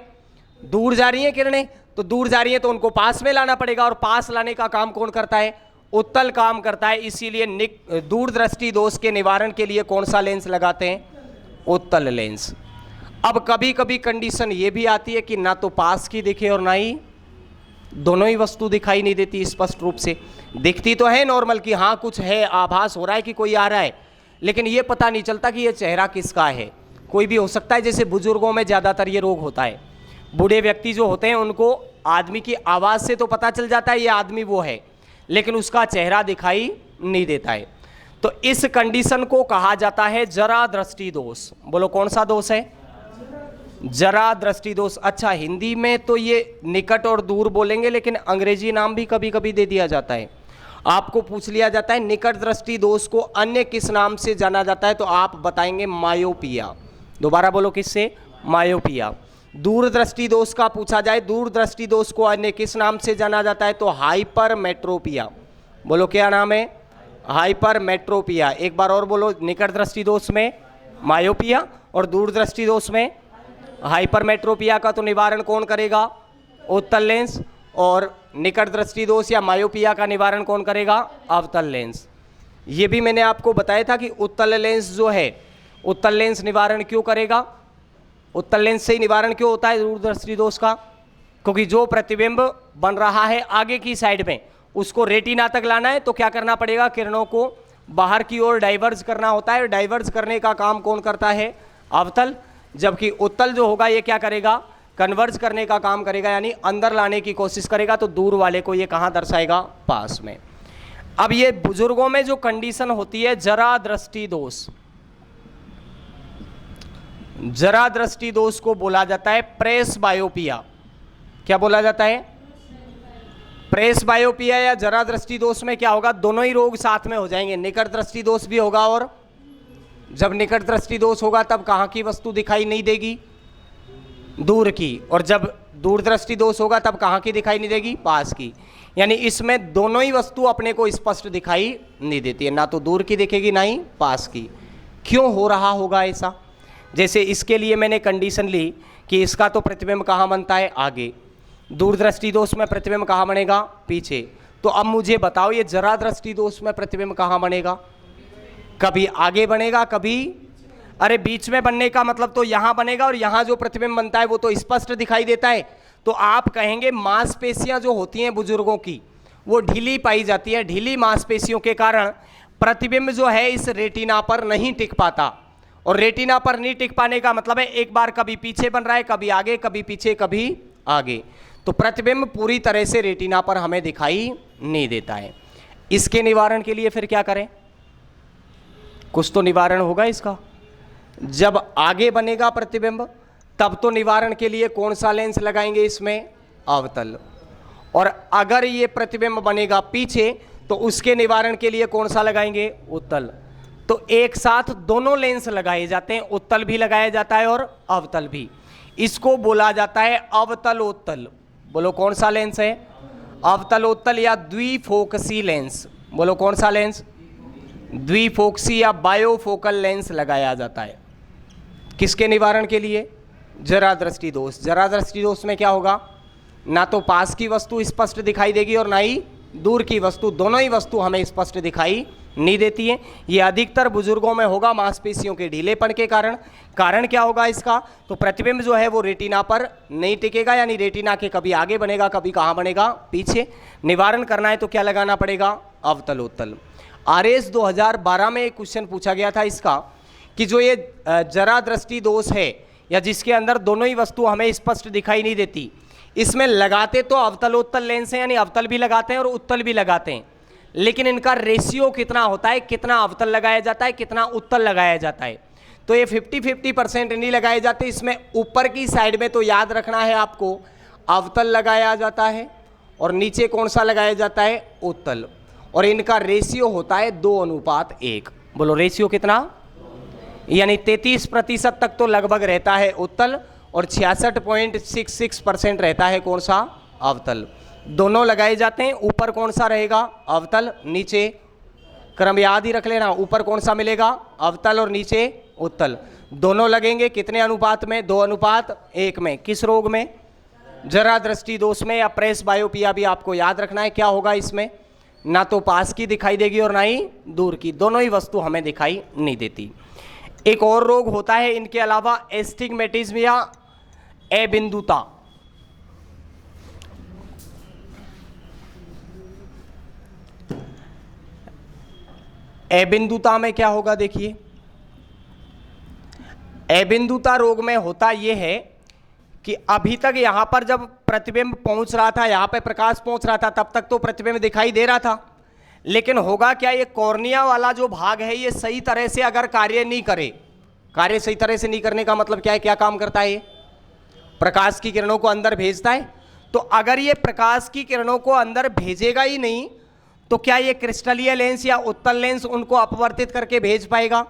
दूर जा रही हैं किरणें, तो दूर जा रही हैं तो उनको पास में लाना पड़ेगा, और पास लाने का काम कौन करता है, उत्तल काम करता है। इसीलिए दूरदृष्टि दोष के निवारण के लिए कौन सा लेंस लगाते हैं, उत्तल लेंस। अब कभी कभी कंडीशन ये भी आती है कि ना तो पास की दिखे और ना ही दोनों ही वस्तु दिखाई नहीं देती स्पष्ट रूप से। दिखती तो है नॉर्मल कि हाँ कुछ है, आभास हो रहा है कि कोई आ रहा है, लेकिन ये पता नहीं चलता कि ये चेहरा किसका है। कोई भी हो सकता है, जैसे बुजुर्गों में ज़्यादातर ये रोग होता है। बूढ़े व्यक्ति जो होते हैं उनको आदमी की आवाज़ से तो पता चल जाता है ये आदमी वो है, लेकिन उसका चेहरा दिखाई नहीं देता है। तो इस कंडीशन को कहा जाता है जरा दृष्टि दोष। बोलो कौन सा दोष है? जरा दृष्टि दोष। अच्छा, हिंदी में तो ये निकट और दूर बोलेंगे, लेकिन अंग्रेजी नाम भी कभी कभी दे दिया जाता है। आपको पूछ लिया जाता है निकट दृष्टि दोष को अन्य किस नाम से जाना जाता है, तो आप बताएंगे मायोपिया। दोबारा बोलो, किससे? मायोपिया। दूर दृष्टि दोष का पूछा जाए, दूर दृष्टि दोष को अन्य किस नाम से जाना जाता है, तो हाइपरमेट्रोपिया। बोलो क्या नाम है? हाइपरमेट्रोपिया। एक बार और बोलो, निकट दृष्टि दोष में मायोपिया और दूर दृष्टि दोष में हाइपरमेट्रोपिया का तो निवारण कौन करेगा? उत्तल लेंस। और निकट दृष्टि दोष या मायोपिया का निवारण कौन करेगा? अवतल लेंस। ये भी मैंने आपको बताया था कि उत्तल लेंस जो है, उत्तल लेंस निवारण क्यों करेगा? उत्तल लेंस से ही निवारण क्यों होता है दूर दृष्टि दोष का? क्योंकि जो प्रतिबिंब बन रहा है आगे की साइड में, उसको रेटिना तक लाना है, तो क्या करना पड़ेगा? किरणों को बाहर की ओर डाइवर्ज करना होता है। डाइवर्ज करने का काम कौन करता है? अवतल। जबकि उत्तल जो होगा ये क्या करेगा? कन्वर्ज करने का काम करेगा, यानी अंदर लाने की कोशिश करेगा। तो दूर वाले को ये कहाँ दर्शाएगा? पास में। अब ये बुजुर्गों में जो कंडीशन होती है जरा दृष्टि दोष, जरा दृष्टि दोष को बोला जाता है प्रेस बायोपिया। क्या बोला जाता है? प्रेस बायोपिया या जरा दृष्टि दोष में क्या होगा? दोनों ही रोग साथ में हो जाएंगे। निकट दृष्टि दोष भी होगा, और जब निकट दृष्टि दोष होगा तब कहाँ की वस्तु दिखाई नहीं देगी? दूर की। और जब दूर दृष्टि दोष होगा तब कहाँ की दिखाई नहीं देगी? पास की। यानी इसमें दोनों ही वस्तु अपने को स्पष्ट दिखाई नहीं देती है, ना तो दूर की दिखेगी ना ही पास की। क्यों हो रहा होगा ऐसा? जैसे इसके लिए मैंने कंडीशन ली कि इसका तो प्रतिबिंब कहाँ बनता है? आगे। दूर दृष्टि दोष में प्रतिबिंब कहाँ बनेगा? पीछे। तो अब मुझे बताओ ये जरा दृष्टि दोष में प्रतिबिंब कहाँ बनेगा? कभी आगे बनेगा, कभी अरे बीच में बनने का मतलब तो यहाँ बनेगा, और यहाँ जो प्रतिबिंब बनता है वो तो स्पष्ट दिखाई देता है। तो आप कहेंगे मांसपेशियाँ जो होती हैं बुजुर्गों की वो ढीली पाई जाती है। ढीली मांसपेशियों के कारण प्रतिबिंब जो है इस रेटिना पर नहीं टिक पाता, और रेटिना पर नहीं टिक पाने का मतलब है एक बार कभी पीछे बन रहा है, कभी आगे, कभी पीछे, कभी आगे। तो प्रतिबिंब पूरी तरह से रेटिना पर हमें दिखाई नहीं देता है। इसके निवारण के लिए फिर क्या करें? कुछ तो निवारण होगा इसका। जब आगे बनेगा प्रतिबिंब तब तो निवारण के लिए कौन सा लेंस लगाएंगे इसमें? अवतल। और अगर ये प्रतिबिंब बनेगा पीछे तो उसके निवारण के लिए कौन सा लगाएंगे? उत्तल। तो एक साथ दोनों लेंस लगाए जाते हैं, उत्तल भी लगाया जाता है और अवतल भी। इसको बोला जाता है अवतलोत्तल। बोलो कौन सा लेंस है? अवतलोत्तल या द्विफोकसी लेंस। बोलो कौन सा लेंस? द्विफोकसी या बायोफोकल लेंस लगाया जाता है। किसके निवारण के लिए? जरा दृष्टि दोष। जरा दृष्टि दोष में क्या होगा? ना तो पास की वस्तु स्पष्ट दिखाई देगी और ना ही दूर की वस्तु, दोनों ही वस्तु हमें स्पष्ट दिखाई नहीं देती है। ये अधिकतर बुजुर्गों में होगा मांसपेशियों के ढीलेपन के कारण। कारण क्या होगा इसका? तो प्रतिबिंब जो है वो रेटिना पर नहीं टिकेगा, यानी रेटिना के कभी आगे बनेगा, कभी कहाँ बनेगा? पीछे। निवारण करना है तो क्या लगाना पड़ेगा? अवतलोत्तल। आरएस 2012 में एक क्वेश्चन पूछा गया था इसका कि जो ये जरा दृष्टि दोष है या जिसके अंदर दोनों ही वस्तु हमें स्पष्ट दिखाई नहीं देती, इसमें लगाते तो अवतलोत्तल लेंस हैं, यानी अवतल भी लगाते हैं और उत्तल भी लगाते हैं, लेकिन इनका रेशियो कितना होता है? कितना अवतल लगाया जाता है, कितना उत्तल लगाया जाता है? तो ये 50-50% नहीं लगाए जाते। इसमें ऊपर की साइड में तो याद रखना है आपको, अवतल लगाया जाता है और नीचे कौन सा लगाया जाता है? उत्तल। और इनका रेशियो होता है 2:1। बोलो रेशियो कितना? यानी 33% तक तो लगभग रहता है उत्तल और 66.66% रहता है कौन सा? अवतल। दोनों लगाए जाते हैं। ऊपर कौन सा रहेगा? अवतल। नीचे क्रम याद ही रख लेना, ऊपर कौन सा मिलेगा? अवतल और नीचे उत्तल। दोनों लगेंगे कितने अनुपात में? 2:1 में। किस रोग में? जरा दृष्टि दोष में या प्रेस बायोपिया भी आपको याद रखना है। क्या होगा इसमें? ना तो पास की दिखाई देगी और ना ही दूर की, दोनों ही वस्तु हमें दिखाई नहीं देती। एक और रोग होता है इनके अलावा, एस्टिग्मेटिज्म या अबिंदुता। अबिंदुता में क्या होगा देखिए, अबिंदुता रोग में होता यह है कि अभी तक यहां पर जब प्रतिबिंब पहुंच रहा था, यहां पे प्रकाश पहुंच रहा था, तब तक तो प्रतिबिंब दिखाई दे रहा था। लेकिन होगा क्या, ये कॉर्निया वाला जो भाग है ये सही तरह से अगर कार्य नहीं करे, कार्य सही तरह से नहीं करने का मतलब क्या है, क्या काम करता है, ये प्रकाश की किरणों को अंदर भेजता है। तो अगर ये प्रकाश की किरणों को अंदर भेजेगा ही नहीं तो क्या ये क्रिस्टलीय लेंस या उत्तल लेंस उनको अपवर्तित करके भेज पाएगा?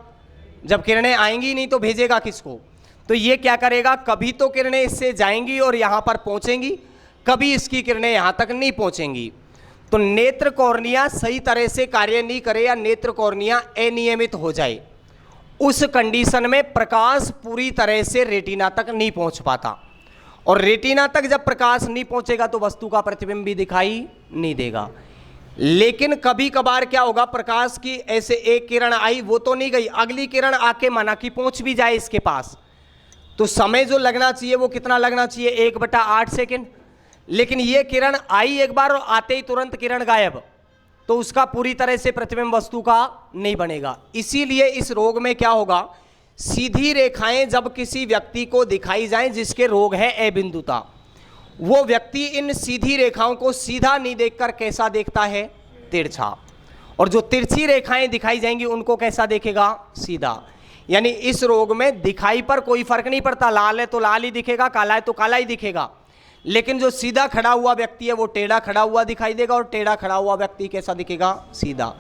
जब किरणें आएंगी नहीं तो भेजेगा किसको? तो ये क्या करेगा, कभी तो किरणें इससे जाएंगी और यहां पर पहुंचेंगी, कभी इसकी किरणें यहां तक नहीं पहुंचेंगी। तो नेत्र कॉर्निया सही तरह से कार्य नहीं करे या नेत्र कॉर्निया अनियमित हो जाए, उस कंडीशन में प्रकाश पूरी तरह से रेटिना तक नहीं पहुंच पाता। और रेटिना तक जब प्रकाश नहीं पहुंचेगा तो वस्तु का प्रतिबिंब भी दिखाई नहीं देगा। लेकिन कभी कभार क्या होगा, प्रकाश की ऐसे एक किरण आई, वो तो नहीं गई, अगली किरण आके माना कि पहुंच भी जाए इसके पास, तो समय जो लगना चाहिए वो कितना लगना चाहिए, 1/8 सेकेंड। लेकिन ये किरण आई एक बार और आते ही तुरंत किरण गायब, तो उसका पूरी तरह से प्रतिबिंब वस्तु का नहीं बनेगा। इसीलिए इस रोग में क्या होगा, सीधी रेखाएं जब किसी व्यक्ति को दिखाई जाएं जिसके रोग है अबिंदुता, वो व्यक्ति इन सीधी रेखाओं को सीधा नहीं देखकर कैसा देखता है, तिरछा। और जो तिरछी रेखाएं दिखाई जाएंगी उनको कैसा देखेगा, सीधा। यानी इस रोग में दिखाई पर कोई फर्क नहीं पड़ता, लाल है तो लाल ही दिखेगा, काला है तो काला ही दिखेगा। लेकिन जो सीधा खड़ा हुआ व्यक्ति है वो टेढ़ा खड़ा हुआ दिखाई देगा, और टेढ़ा खड़ा हुआ व्यक्ति कैसा दिखेगा, सीधा।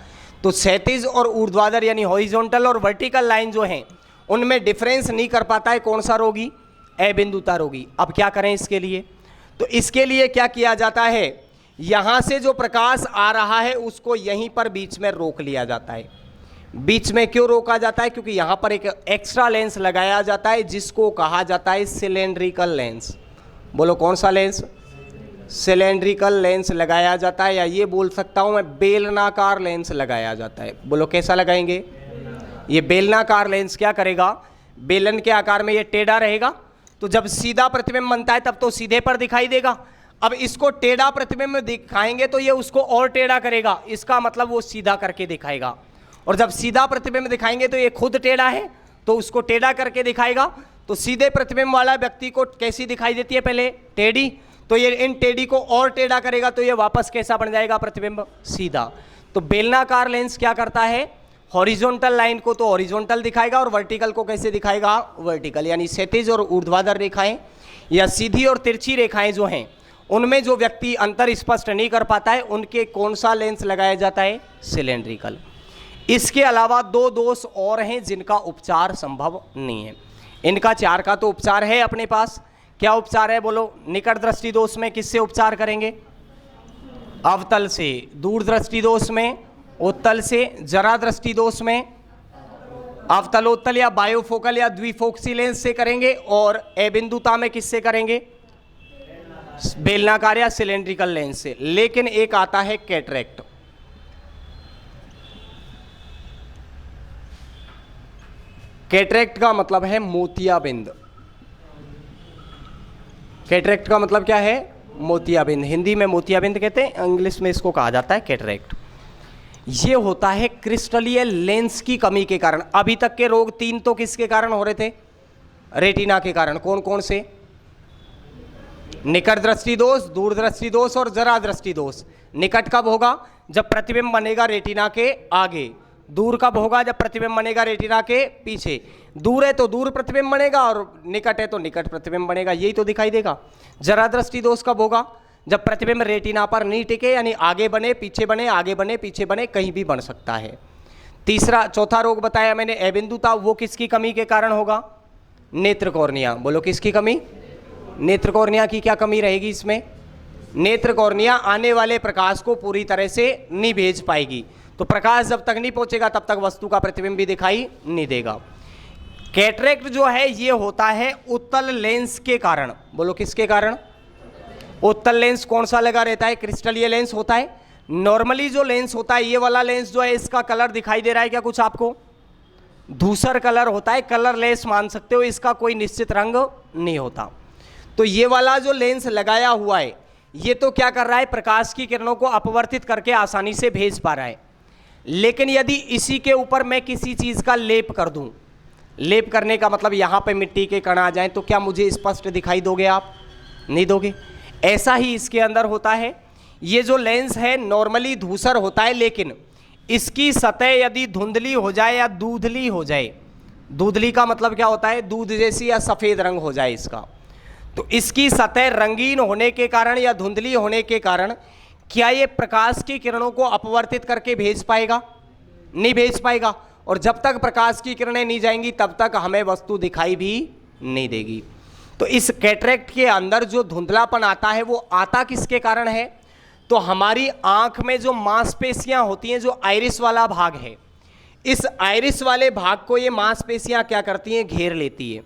तो क्षैतिज और ऊर्ध्वाधर यानी हॉरिजॉन्टल और वर्टिकल लाइन जो हैं उनमें डिफरेंस नहीं कर पाता है कौन सा रोगी, अबिंदुता रोगी। अब क्या करें इसके लिए, तो इसके लिए क्या किया जाता है, यहां से जो प्रकाश आ रहा है उसको यहीं पर बीच में रोक लिया जाता है। बीच में क्यों रोका जाता है, क्योंकि यहां पर एक एक्स्ट्रा लेंस लगाया जाता है जिसको कहा जाता है सिलेंड्रिकल लेंस। बोलो कौन सा लेंस, सिलेंड्रिकल लेंस लगाया जाता है, या ये बोल सकता हूं मैं बेलनाकार लेंस लगाया जाता है। बोलो कैसा लगाएंगे, ये बेलनाकार लेंस क्या करेगा, बेलन के आकार में ये टेढ़ा रहेगा, तो जब सीधा प्रतिबिंब बनता है तब तो सीधे पर दिखाई देगा। अब इसको टेढ़ा प्रतिबिंब दिखाएंगे तो ये उसको और टेढ़ा करेगा, इसका मतलब वो सीधा करके दिखाएगा। और जब सीधा प्रतिबिंब दिखाएंगे तो ये खुद टेढ़ा है तो उसको टेढ़ा करके दिखाएगा। तो सीधे प्रतिबिंब वाला व्यक्ति को कैसी दिखाई देती है, पहले टेढ़ी, तो ये इन टेढ़ी को और टेढ़ा करेगा तो ये वापस कैसा बन जाएगा, प्रतिबिंब सीधा। तो बेलनाकार लेंस क्या करता है, हॉरिजॉन्टल लाइन को तो हॉरिजॉन्टल दिखाएगा और वर्टिकल को कैसे दिखाएगा, वर्टिकल। यानी क्षैतिज और ऊर्ध्वाधर रेखाएं या सीधी और तिरछी रेखाएं जो हैं उनमें जो व्यक्ति अंतर स्पष्ट नहीं कर पाता है उनके कौन सा लेंस लगाया जाता है, सिलेंड्रिकल। इसके अलावा 2 दोष और हैं जिनका उपचार संभव नहीं है। इनका 4 का तो उपचार है अपने पास। क्या उपचार है बोलो, निकट दृष्टि दोष में किससे उपचार करेंगे, अवतल से, दूर दृष्टि दोष में उत्तल से, जरा दृष्टि दोष में अवतलोत्तल या बायोफोकल या द्विफोक्सी लेंस से करेंगे, और अबिंदुता में किससे करेंगे, बेलनाकार या सिलेंड्रिकल लेंस से। लेकिन एक आता है कैटरेक्ट। कैटरेक्ट का मतलब है मोतियाबिंद। कैटरेक्ट का मतलब क्या है, मोतियाबिंद। हिंदी में मोतियाबिंद कहते हैं, इंग्लिश में इसको कहा जाता है कैटरेक्ट। ये होता है क्रिस्टलीय लेंस की कमी के कारण। अभी तक के रोग 3 तो किसके कारण हो रहे थे, रेटिना के कारण। कौन कौन से, निकट दृष्टि दोष, दूर दृष्टि दोष और जरा दृष्टि दोष। निकट कब होगा, जब प्रतिबिंब बनेगा रेटिना के आगे। दूर कब होगा, जब प्रतिबिंब बनेगा रेटिना के पीछे। दूर है तो दूर प्रतिबिंब बनेगा और निकट है तो निकट प्रतिबिंब बनेगा, यही तो दिखाई देगा। जरा दृष्टि दोष कब होगा, जब प्रतिबिंब रेटिना पर नहीं टिके, यानी आगे बने पीछे बने, आगे बने पीछे बने, कहीं भी बन सकता है। चौथा रोग बताया मैंने अबिंदुता, वो किसकी कमी के कारण होगा, नेत्र कॉर्निया। बोलो किसकी कमी, नेत्र कॉर्निया की क्या कमी रहेगी इसमें, नेत्र कॉर्निया आने वाले प्रकाश को पूरी तरह से नहीं भेज पाएगी। तो प्रकाश जब तक नहीं पहुंचेगा तब तक वस्तु का प्रतिबिंब भी दिखाई नहीं देगा। कैटरेक्ट जो है ये होता है उत्तल लेंस के कारण। बोलो किसके कारण, उत्तल लेंस कौन सा लगा रहता है, क्रिस्टलीय लेंस होता है। नॉर्मली जो लेंस होता है, ये वाला लेंस जो है इसका कलर दिखाई दे रहा है क्या कुछ आपको, धूसर कलर होता है, कलरलेस मान सकते हो, इसका कोई निश्चित रंग नहीं होता। तो ये वाला जो लेंस लगाया हुआ है ये तो क्या कर रहा है, प्रकाश की किरणों को अपवर्तित करके आसानी से भेज पा रहा है। लेकिन यदि इसी के ऊपर मैं किसी चीज़ का लेप कर दूं, लेप करने का मतलब यहाँ पे मिट्टी के कण आ जाएं, तो क्या मुझे स्पष्ट दिखाई दोगे आप? नहीं दोगे। ऐसा ही इसके अंदर होता है। ये जो लेंस है नॉर्मली धूसर होता है, लेकिन इसकी सतह यदि धुंधली हो जाए या दूधली हो जाए, दूधली का मतलब क्या होता है, दूध जैसी या सफ़ेद रंग हो जाए इसका, तो इसकी सतह रंगीन होने के कारण या धुंधली होने के कारण क्या ये प्रकाश की किरणों को अपवर्तित करके भेज पाएगा? नहीं भेज पाएगा। और जब तक प्रकाश की किरणें नहीं जाएंगी तब तक हमें वस्तु दिखाई भी नहीं देगी। तो इस कैटरेक्ट के अंदर जो धुंधलापन आता है वो आता किसके कारण है? तो हमारी आंख में जो मांसपेशियां होती हैं, जो आइरिस वाला भाग है, इस आइरिस वाले भाग को ये मांसपेशियां क्या करती हैं, घेर लेती है।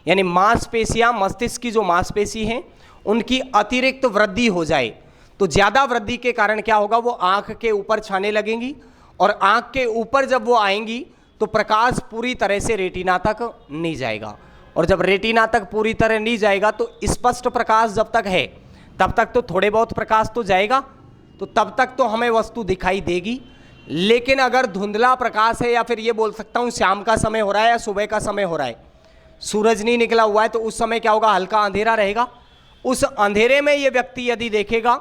यानी मांसपेशियां, मस्तिष्क की जो मांसपेशी हैं उनकी अतिरिक्त वृद्धि हो जाए तो ज़्यादा वृद्धि के कारण क्या होगा, वो आंख के ऊपर छाने लगेंगी, और आंख के ऊपर जब वो आएंगी तो प्रकाश पूरी तरह से रेटिना तक नहीं जाएगा, और जब रेटिना तक पूरी तरह नहीं जाएगा तो स्पष्ट प्रकाश जब तक है तब तक तो थोड़े बहुत प्रकाश तो जाएगा, तो तब तक तो हमें वस्तु दिखाई देगी। लेकिन अगर धुंधला प्रकाश है, या फिर ये बोल सकता हूँ शाम का समय हो रहा है या सुबह का समय हो रहा है, सूरज नहीं निकला हुआ है, तो उस समय क्या होगा, हल्का अंधेरा रहेगा। उस अंधेरे में ये व्यक्ति यदि देखेगा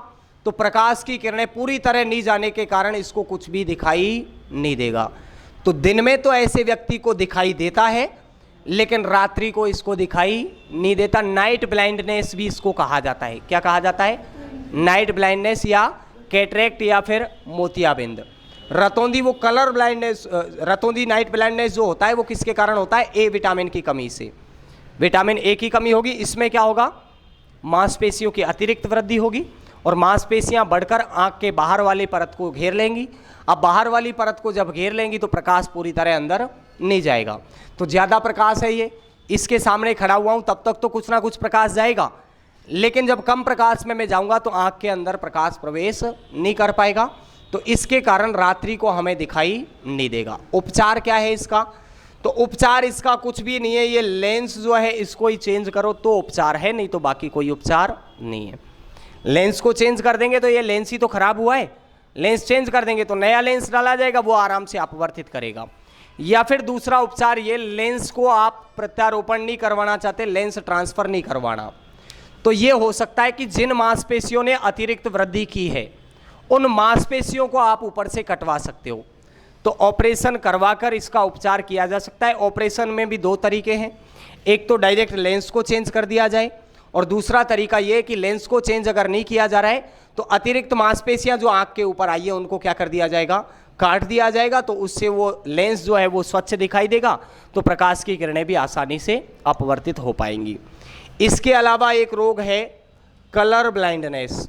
तो प्रकाश की किरणें पूरी तरह नहीं जाने के कारण इसको कुछ भी दिखाई नहीं देगा। तो दिन में तो ऐसे व्यक्ति को दिखाई देता है, लेकिन रात्रि को इसको दिखाई नहीं देता। नाइट ब्लाइंडनेस भी इसको कहा जाता है। क्या कहा जाता है? नाइट ब्लाइंडनेस या कैटरेक्ट या फिर मोतियाबिंद। रतौंधी वो कलर ब्लाइंडनेस, रतौंधी नाइट ब्लाइंडनेस जो होता है वो किसके कारण होता है? ए विटामिन की कमी से। विटामिन ए की कमी होगी, इसमें क्या होगा, मांसपेशियों की अतिरिक्त वृद्धि होगी और मांसपेशियां बढ़कर आंख के बाहर वाली परत को घेर लेंगी। अब बाहर वाली परत को जब घेर लेंगी तो प्रकाश पूरी तरह अंदर नहीं जाएगा। तो ज़्यादा प्रकाश है ये, इसके सामने खड़ा हुआ हूँ तब तक तो कुछ ना कुछ प्रकाश जाएगा, लेकिन जब कम प्रकाश में मैं जाऊँगा तो आँख के अंदर प्रकाश प्रवेश नहीं कर पाएगा, तो इसके कारण रात्रि को हमें दिखाई नहीं देगा। उपचार क्या है इसका? तो उपचार इसका कुछ भी नहीं है, ये लेंस जो है इसको ही चेंज करो तो उपचार है, नहीं तो बाकी कोई उपचार नहीं है। लेंस को चेंज कर देंगे तो ये लेंस ही तो खराब हुआ है, लेंस चेंज कर देंगे तो नया लेंस डाला जाएगा, वो आराम से अपवर्तित करेगा। या फिर दूसरा उपचार ये, लेंस को आप प्रत्यारोपण नहीं करवाना चाहते, लेंस ट्रांसफर नहीं करवाना, तो ये हो सकता है कि जिन मांसपेशियों ने अतिरिक्त वृद्धि की है उन मांसपेशियों को आप ऊपर से कटवा सकते हो, तो ऑपरेशन करवाकर इसका उपचार किया जा सकता है। ऑपरेशन में भी दो तरीके हैं, एक तो डायरेक्ट लेंस को चेंज कर दिया जाए, और दूसरा तरीका ये कि लेंस को चेंज अगर नहीं किया जा रहा है तो अतिरिक्त मांसपेशियां जो आंख के ऊपर आई है उनको क्या कर दिया जाएगा, काट दिया जाएगा, तो उससे वो लेंस जो है वो स्वच्छ दिखाई देगा, तो प्रकाश की किरणें भी आसानी से अपवर्तित हो पाएंगी। इसके अलावा एक रोग है कलर ब्लाइंडनेस।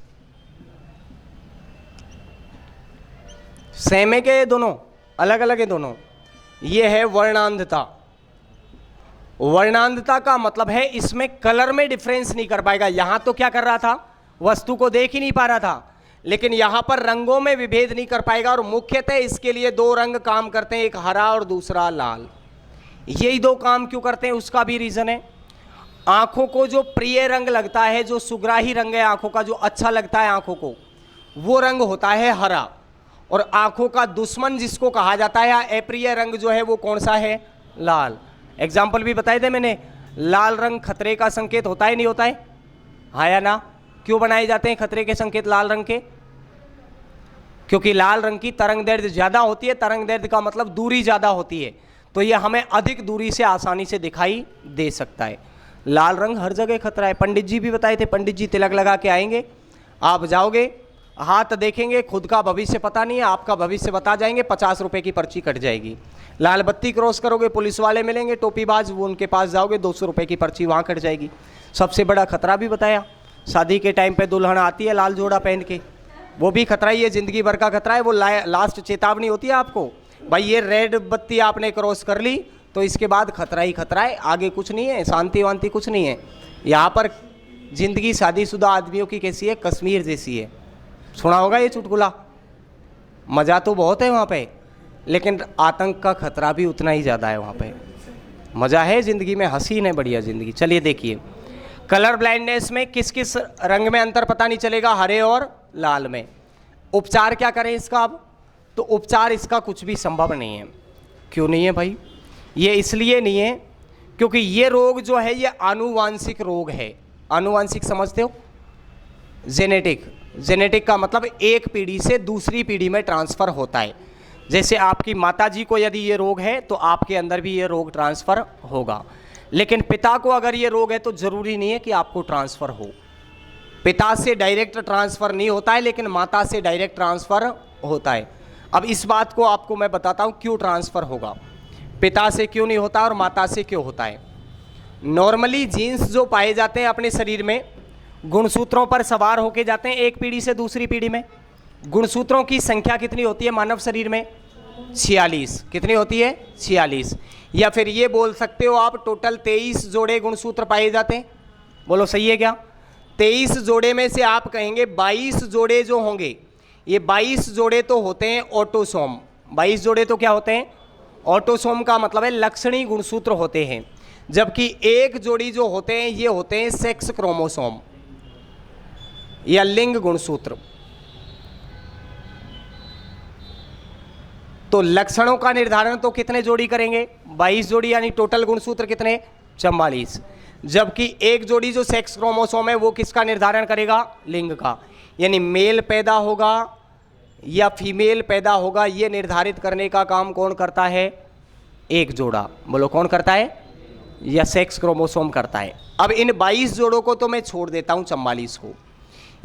सेम है क्या? ये दोनों अलग अलग है दोनों। ये है वर्णांधता। वर्णांधता का मतलब है इसमें कलर में डिफरेंस नहीं कर पाएगा। यहां तो क्या कर रहा था, वस्तु को देख ही नहीं पा रहा था, लेकिन यहां पर रंगों में विभेद नहीं कर पाएगा, और मुख्यतः इसके लिए दो रंग काम करते हैं, एक हरा और दूसरा लाल। यही दो काम क्यों करते हैं उसका भी रीजन है। आंखों को जो प्रिय रंग लगता है, जो सुग्राही रंग है आंखों का, जो अच्छा लगता है आंखों को, वो रंग होता है हरा, और आंखों का दुश्मन जिसको कहा जाता है या अप्रिय रंग जो है वो कौन सा है? लाल। एग्जाम्पल भी बताए थे मैंने, लाल रंग खतरे का संकेत होता है नहीं होता है? हाँ या ना? क्यों बनाए जाते हैं खतरे के संकेत लाल रंग के? क्योंकि लाल रंग की तरंग दैर्ध्य ज़्यादा होती है, तरंग दैर्ध्य का मतलब दूरी ज़्यादा होती है, तो ये हमें अधिक दूरी से आसानी से दिखाई दे सकता है। लाल रंग हर जगह खतरा है। पंडित जी भी बताए थे, पंडित जी तिलक लगा के आएंगे, आप जाओगे, हाथ देखेंगे, खुद का भविष्य पता नहीं है, आपका भविष्य बता जाएंगे, 50 रुपये की पर्ची कट जाएगी। लाल बत्ती क्रॉस करोगे, पुलिस वाले मिलेंगे टोपीबाज, वो उनके पास जाओगे, 200 रुपये की पर्ची वहाँ कट जाएगी। सबसे बड़ा खतरा भी बताया, शादी के टाइम पे दुल्हन आती है लाल जोड़ा पहन के, वो भी खतरा ही है, ज़िंदगी भर का खतरा है। वो लास्ट चेतावनी होती है आपको, भाई ये रेड बत्ती आपने क्रॉस कर ली तो इसके बाद खतरा ही खतरा है, आगे कुछ नहीं है, शांति वांति कुछ नहीं है। यहाँ पर जिंदगी शादीशुदा आदमियों की कैसी है? कश्मीर जैसी है। सुना होगा ये चुटकुला, मज़ा तो बहुत है वहाँ पे, लेकिन आतंक का खतरा भी उतना ही ज़्यादा है वहाँ पे। मज़ा है ज़िंदगी में, हसीन है बढ़िया ज़िंदगी। चलिए देखिए, कलर ब्लाइंडनेस में किस किस रंग में अंतर पता नहीं चलेगा, हरे और लाल में। उपचार क्या करें इसका अब? तो उपचार इसका कुछ भी संभव नहीं है। क्यों नहीं है भाई? ये इसलिए नहीं है क्योंकि ये रोग जो है ये आनुवांशिक रोग है। आनुवांशिक समझते हो? जेनेटिक। जेनेटिक का मतलब एक पीढ़ी से दूसरी पीढ़ी में ट्रांसफ़र होता है। जैसे आपकी माताजी को यदि ये रोग है तो आपके अंदर भी ये रोग ट्रांसफ़र होगा। लेकिन पिता को अगर ये रोग है तो ज़रूरी नहीं है कि आपको ट्रांसफ़र हो। पिता से डायरेक्ट ट्रांसफ़र नहीं होता है, लेकिन माता से डायरेक्ट ट्रांसफ़र होता है। अब इस बात को आपको मैं बताता हूँ क्यों ट्रांसफ़र होगा, पिता से क्यों नहीं होता और माता से क्यों होता है। नॉर्मली जीन्स जो पाए जाते हैं अपने शरीर में, गुणसूत्रों पर सवार होके जाते हैं एक पीढ़ी से दूसरी पीढ़ी में। गुणसूत्रों की संख्या कितनी होती है मानव शरीर में? 46। कितनी होती है? 46। या फिर ये बोल सकते हो आप, टोटल 23 जोड़े गुणसूत्र पाए जाते हैं। बोलो सही है क्या? 23 जोड़े में से आप कहेंगे 22 जोड़े जो होंगे, ये 22 जोड़े तो होते हैं ऑटोसोम। 22 जोड़े तो क्या होते हैं? ऑटोसोम का मतलब है लक्षणी गुणसूत्र होते हैं। जबकि एक जोड़ी जो होते हैं ये होते हैं सेक्स क्रोमोसोम या लिंग गुणसूत्र। तो लक्षणों का निर्धारण तो कितने जोड़ी करेंगे? 22 जोड़ी, यानी टोटल गुणसूत्र कितने? 44। जबकि एक जोड़ी जो सेक्स क्रोमोसोम है वो किसका निर्धारण करेगा? लिंग का। यानी मेल पैदा होगा या फीमेल पैदा होगा, ये निर्धारित करने का काम कौन करता है? एक जोड़ा। बोलो कौन करता है? या सेक्स क्रोमोसोम करता है। अब इन 22 जोड़ों को तो मैं छोड़ देता हूँ 44 को।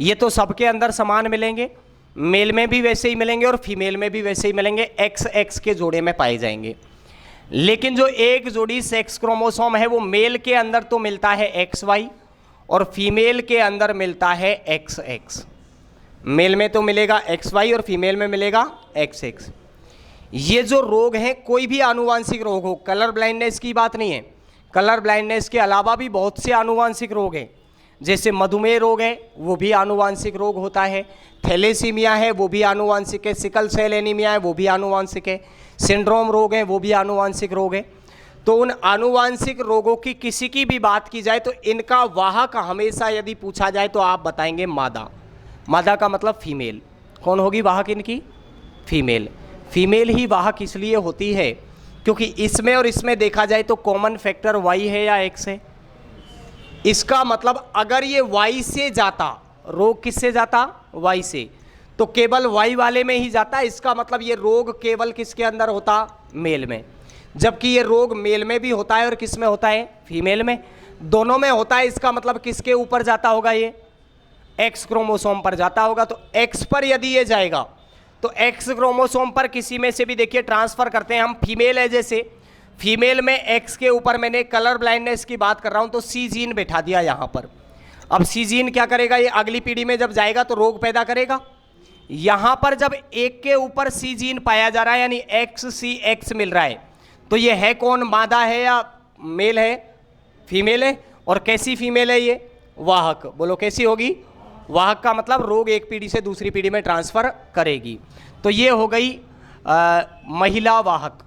ये तो सबके अंदर समान मिलेंगे, मेल में भी वैसे ही मिलेंगे और फीमेल में भी वैसे ही मिलेंगे, XX के जोड़े में पाए जाएंगे। लेकिन जो एक जोड़ी सेक्स क्रोमोसोम है वो मेल के अंदर तो मिलता है XY और फीमेल के अंदर मिलता है XX। मेल में तो मिलेगा XY और फीमेल में मिलेगा XX। ये जो रोग हैं, कोई भी आनुवांशिक रोग हो, कलर ब्लाइंडनेस की बात नहीं है, कलर ब्लाइंडनेस के अलावा भी बहुत से आनुवांशिक रोग हैं। जैसे मधुमेह रोग है वो भी आनुवांशिक रोग होता है, थैलेसीमिया है वो भी आनुवांशिक है, सिकल सेल एनीमिया है वो भी आनुवांशिक है, सिंड्रोम रोग है वो भी आनुवांशिक रोग है। तो उन आनुवांशिक रोगों की किसी की भी बात की जाए तो इनका वाहक हमेशा यदि पूछा जाए तो आप बताएंगे मादा। मादा का मतलब फीमेल। कौन होगी वाहक इनकी? फीमेल। फीमेल ही वाहक इसलिए होती है क्योंकि इसमें और इसमें देखा जाए तो कॉमन फैक्टर Y है या X है। इसका मतलब अगर ये Y से जाता, रोग किससे जाता? Y से, तो केवल Y वाले में ही जाता। इसका मतलब ये रोग केवल किसके अंदर होता? मेल में। जबकि ये रोग मेल में भी होता है और किस में होता है? फीमेल में। दोनों में होता है। इसका मतलब किसके ऊपर जाता होगा? ये X क्रोमोसोम पर जाता होगा। तो X पर यदि ये जाएगा तो X क्रोमोसोम पर किसी में से भी देखिए ट्रांसफर करते हैं हम। फीमेल है, जैसे फीमेल में X के ऊपर मैंने कलर ब्लाइंडनेस की बात कर रहा हूं तो C जीन बैठा दिया यहां पर। अब C जीन क्या करेगा? ये अगली पीढ़ी में जब जाएगा तो रोग पैदा करेगा। यहां पर जब एक के ऊपर C जीन पाया जा रहा है यानी XCX मिल रहा है, तो ये है कौन? मादा है या मेल है? फीमेल है। और कैसी फीमेल है ये? वाहक। बोलो कैसी होगी? वाहक का मतलब रोग एक पीढ़ी से दूसरी पीढ़ी में ट्रांसफर करेगी। तो ये हो गई महिला वाहक।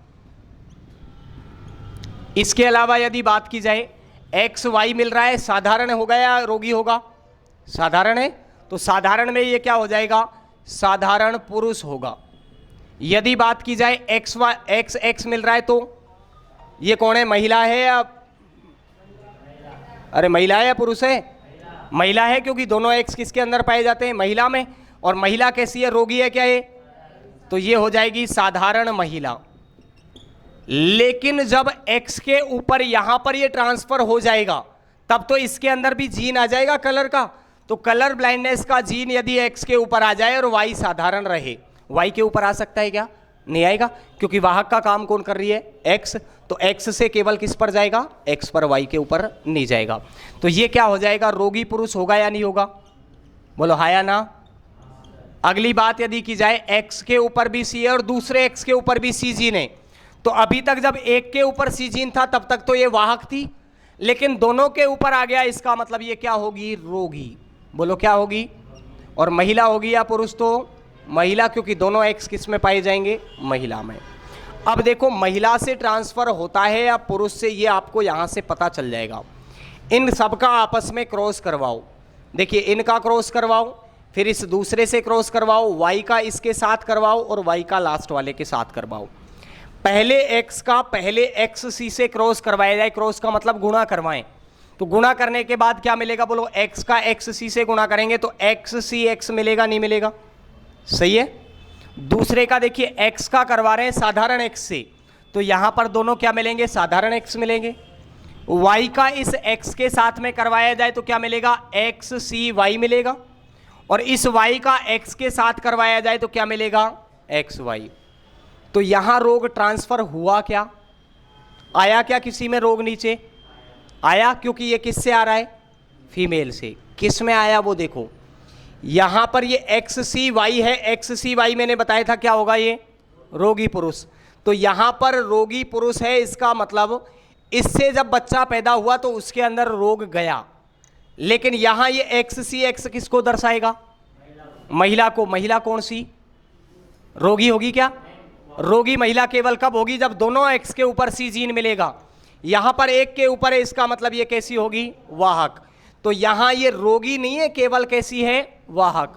इसके अलावा यदि बात की जाए XY मिल रहा है, साधारण होगा या रोगी होगा? साधारण है, तो साधारण में ये क्या हो जाएगा? साधारण पुरुष होगा। यदि बात की जाए XX मिल रहा है तो ये कौन है? महिला है या अरे महिला है या पुरुष है? महिला है, क्योंकि दोनों X किसके अंदर पाए जाते हैं? महिला में। और महिला कैसी है? रोगी है क्या ये? तो ये हो जाएगी साधारण महिला। लेकिन जब X के ऊपर यहां पर ये ट्रांसफर हो जाएगा तब तो इसके अंदर भी जीन आ जाएगा कलर का। तो कलर ब्लाइंडनेस का जीन यदि X के ऊपर आ जाए और Y साधारण रहे, Y के ऊपर आ सकता है क्या? नहीं आएगा, क्योंकि वाहक का काम कौन कर रही है? X। तो X से केवल किस पर जाएगा? X पर, Y के ऊपर नहीं जाएगा। तो ये क्या हो जाएगा? रोगी पुरुष होगा या नहीं होगा? बोलो हाँ या ना। अगली बात यदि की जाए X के ऊपर भी C है और दूसरे X के ऊपर भी C जीन है, तो अभी तक जब एक के ऊपर C जीन था तब तक तो ये वाहक थी, लेकिन दोनों के ऊपर आ गया, इसका मतलब ये क्या होगी? रोगी। बोलो क्या होगी? और महिला होगी या पुरुष? तो महिला, क्योंकि दोनों X किस में पाए जाएंगे? महिला में। अब देखो महिला से ट्रांसफर होता है या पुरुष से, ये आपको यहाँ से पता चल जाएगा। इन सबका आपस में क्रॉस करवाओ। देखिए इनका क्रॉस करवाओ, फिर इस दूसरे से क्रॉस करवाओ, वाई का इसके साथ करवाओ और वाई का लास्ट वाले के साथ करवाओ। पहले एक्स का पहले एक्स सी से क्रॉस करवाया जाए, क्रॉस का मतलब गुणा करवाएं। तो गुणा करने के बाद क्या मिलेगा बोलो, एक्स का एक्स सी से गुणा करेंगे तो एक्स सी एक्स मिलेगा, नहीं मिलेगा? सही है। दूसरे का देखिए एक्स का करवा रहे हैं साधारण एक्स से, तो यहां पर दोनों क्या मिलेंगे, साधारण एक्स मिलेंगे। वाई का इस एक्स के साथ में करवाया जाए तो क्या मिलेगा, एक्स सी वाई मिलेगा। और इस वाई का एक्स के साथ करवाया जाए तो क्या मिलेगा, एक्स वाई। तो यहां रोग ट्रांसफर हुआ क्या, आया क्या किसी में रोग नीचे आया? क्योंकि ये किससे आ रहा है, फीमेल से। किस में आया वो देखो, यहां पर ये एक्स सी वाई है, एक्स सी वाई मैंने बताया था क्या होगा, ये रोगी पुरुष। तो यहां पर रोगी पुरुष है, इसका मतलब इससे जब बच्चा पैदा हुआ तो उसके अंदर रोग गया। लेकिन यहां ये एक्स सी एक्स किसको दर्शाएगा, महिला को। महिला कौन सी रोगी होगी, क्या रोगी महिला केवल कब होगी, जब दोनों एक्स के ऊपर सी जीन मिलेगा। यहां पर एक के ऊपर है, इसका मतलब ये कैसी होगी, वाहक। तो यहां ये रोगी नहीं है, केवल कैसी है, वाहक।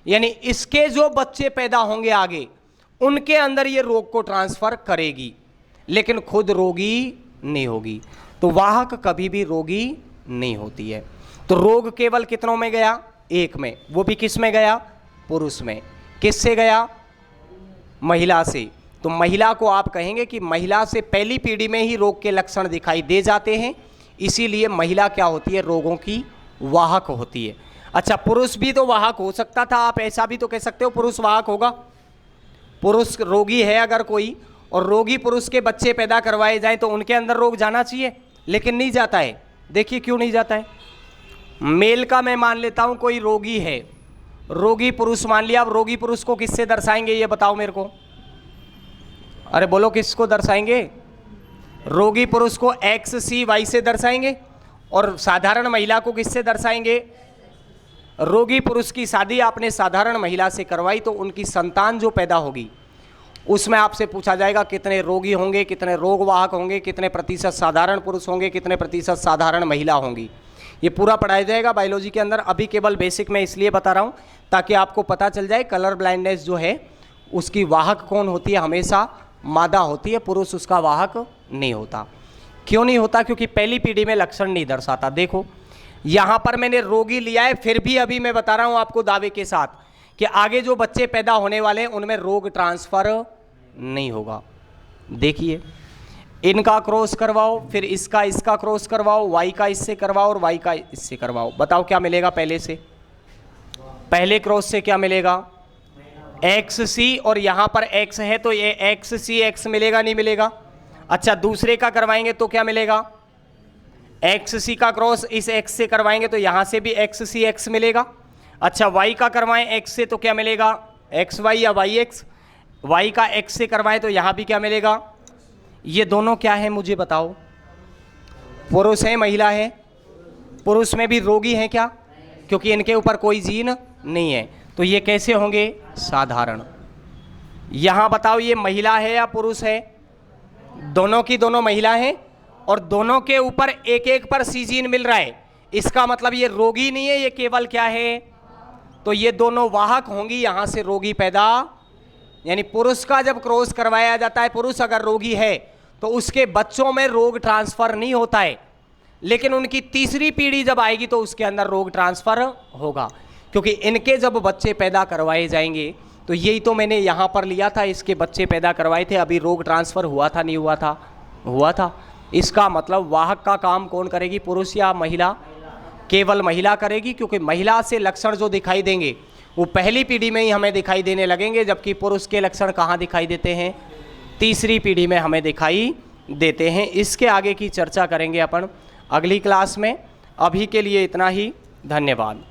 यानी इसके जो बच्चे पैदा होंगे आगे, उनके अंदर ये रोग को ट्रांसफर करेगी, लेकिन खुद रोगी नहीं होगी। तो वाहक कभी भी रोगी नहीं होती है। तो रोग केवल कितनों में गया, एक में, वो भी किस में गया, पुरुष में। किससे गया, महिला से। तो महिला को आप कहेंगे कि महिला से पहली पीढ़ी में ही रोग के लक्षण दिखाई दे जाते हैं, इसीलिए महिला क्या होती है, रोगों की वाहक होती है। अच्छा, पुरुष भी तो वाहक हो सकता था, आप ऐसा भी तो कह सकते हो पुरुष वाहक होगा। पुरुष रोगी है अगर कोई, और रोगी पुरुष के बच्चे पैदा करवाए जाएं तो उनके अंदर रोग जाना चाहिए, लेकिन नहीं जाता है। देखिए क्यों नहीं जाता है। मेल का मैं मान लेता हूं कोई रोगी है, रोगी पुरुष मान लिया। अब रोगी पुरुष को किससे दर्शाएंगे ये बताओ मेरे को, अरे बोलो किसको दर्शाएंगे, रोगी पुरुष को एक्स सी वाई से दर्शाएंगे। और साधारण महिला को किससे दर्शाएंगे, रोगी पुरुष की शादी आपने साधारण महिला से करवाई तो उनकी संतान जो पैदा होगी उसमें आपसे पूछा जाएगा कितने रोगी होंगे, कितने रोगवाहक होंगे, कितने प्रतिशत साधारण पुरुष होंगे, कितने प्रतिशत साधारण महिला होंगी। ये पूरा पढ़ाया जाएगा बायोलॉजी के अंदर। अभी केवल बेसिक में इसलिए बता रहा हूँ ताकि आपको पता चल जाए कलर ब्लाइंडनेस जो है उसकी वाहक कौन होती है, हमेशा मादा होती है, पुरुष उसका वाहक नहीं होता। क्यों नहीं होता, क्योंकि पहली पीढ़ी में लक्षण नहीं दर्शाता। देखो यहाँ पर मैंने रोगी लिया है, फिर भी अभी मैं बता रहा हूँ आपको दावे के साथ कि आगे जो बच्चे पैदा होने वाले हैं उनमें रोग ट्रांसफर नहीं होगा। देखिए इनका क्रॉस करवाओ, फिर इसका क्रॉस करवाओ, वाई का इससे करवाओ और वाई का इससे करवाओ, बताओ क्या मिलेगा पहले से, पहले क्रॉस से क्या मिलेगा, एक्स सी, और यहाँ पर एक्स है तो ये एक्स सी एक्स मिलेगा, नहीं मिलेगा? अच्छा, दूसरे का करवाएंगे तो क्या मिलेगा, एक्स सी का क्रॉस इस एक्स से करवाएंगे तो यहाँ से भी एक्स सी एक्स मिलेगा। अच्छा, वाई का करवाएं एक्स से तो क्या मिलेगा, एक्स वाई या वाई एक्स। वाई का एक्स से करवाएं तो यहाँ भी क्या मिलेगा। ये दोनों क्या है मुझे बताओ, पुरुष है महिला है? पुरुष में भी रोगी हैं क्या, क्योंकि इनके ऊपर कोई जीन नहीं है। तो ये कैसे होंगे, साधारण। यहाँ बताओ ये महिला है या पुरुष है, दोनों की दोनों महिला हैं और दोनों के ऊपर एक एक पर सी जीन मिल रहा है। इसका मतलब ये रोगी नहीं है, ये केवल क्या है, तो ये दोनों वाहक होंगी, यहाँ से रोगी पैदा। यानी पुरुष का जब क्रॉस करवाया जाता है, पुरुष अगर रोगी है तो उसके बच्चों में रोग ट्रांसफर नहीं होता है, लेकिन उनकी तीसरी पीढ़ी जब आएगी तो उसके अंदर रोग ट्रांसफर होगा, क्योंकि इनके जब बच्चे पैदा करवाए जाएंगे तो यही तो मैंने यहाँ पर लिया था, इसके बच्चे पैदा करवाए थे, अभी रोग ट्रांसफर हुआ था नहीं हुआ था, हुआ था। इसका मतलब वाहक का काम कौन करेगी, पुरुष या महिला? केवल महिला करेगी, क्योंकि महिला से लक्षण जो दिखाई देंगे वो पहली पीढ़ी में ही हमें दिखाई देने लगेंगे, जबकि पुरुष के लक्षण कहाँ दिखाई देते हैं, तीसरी पीढ़ी में हमें दिखाई देते हैं। इसके आगे की चर्चा करेंगे अपन अगली क्लास में। अभी के लिए इतना ही, धन्यवाद।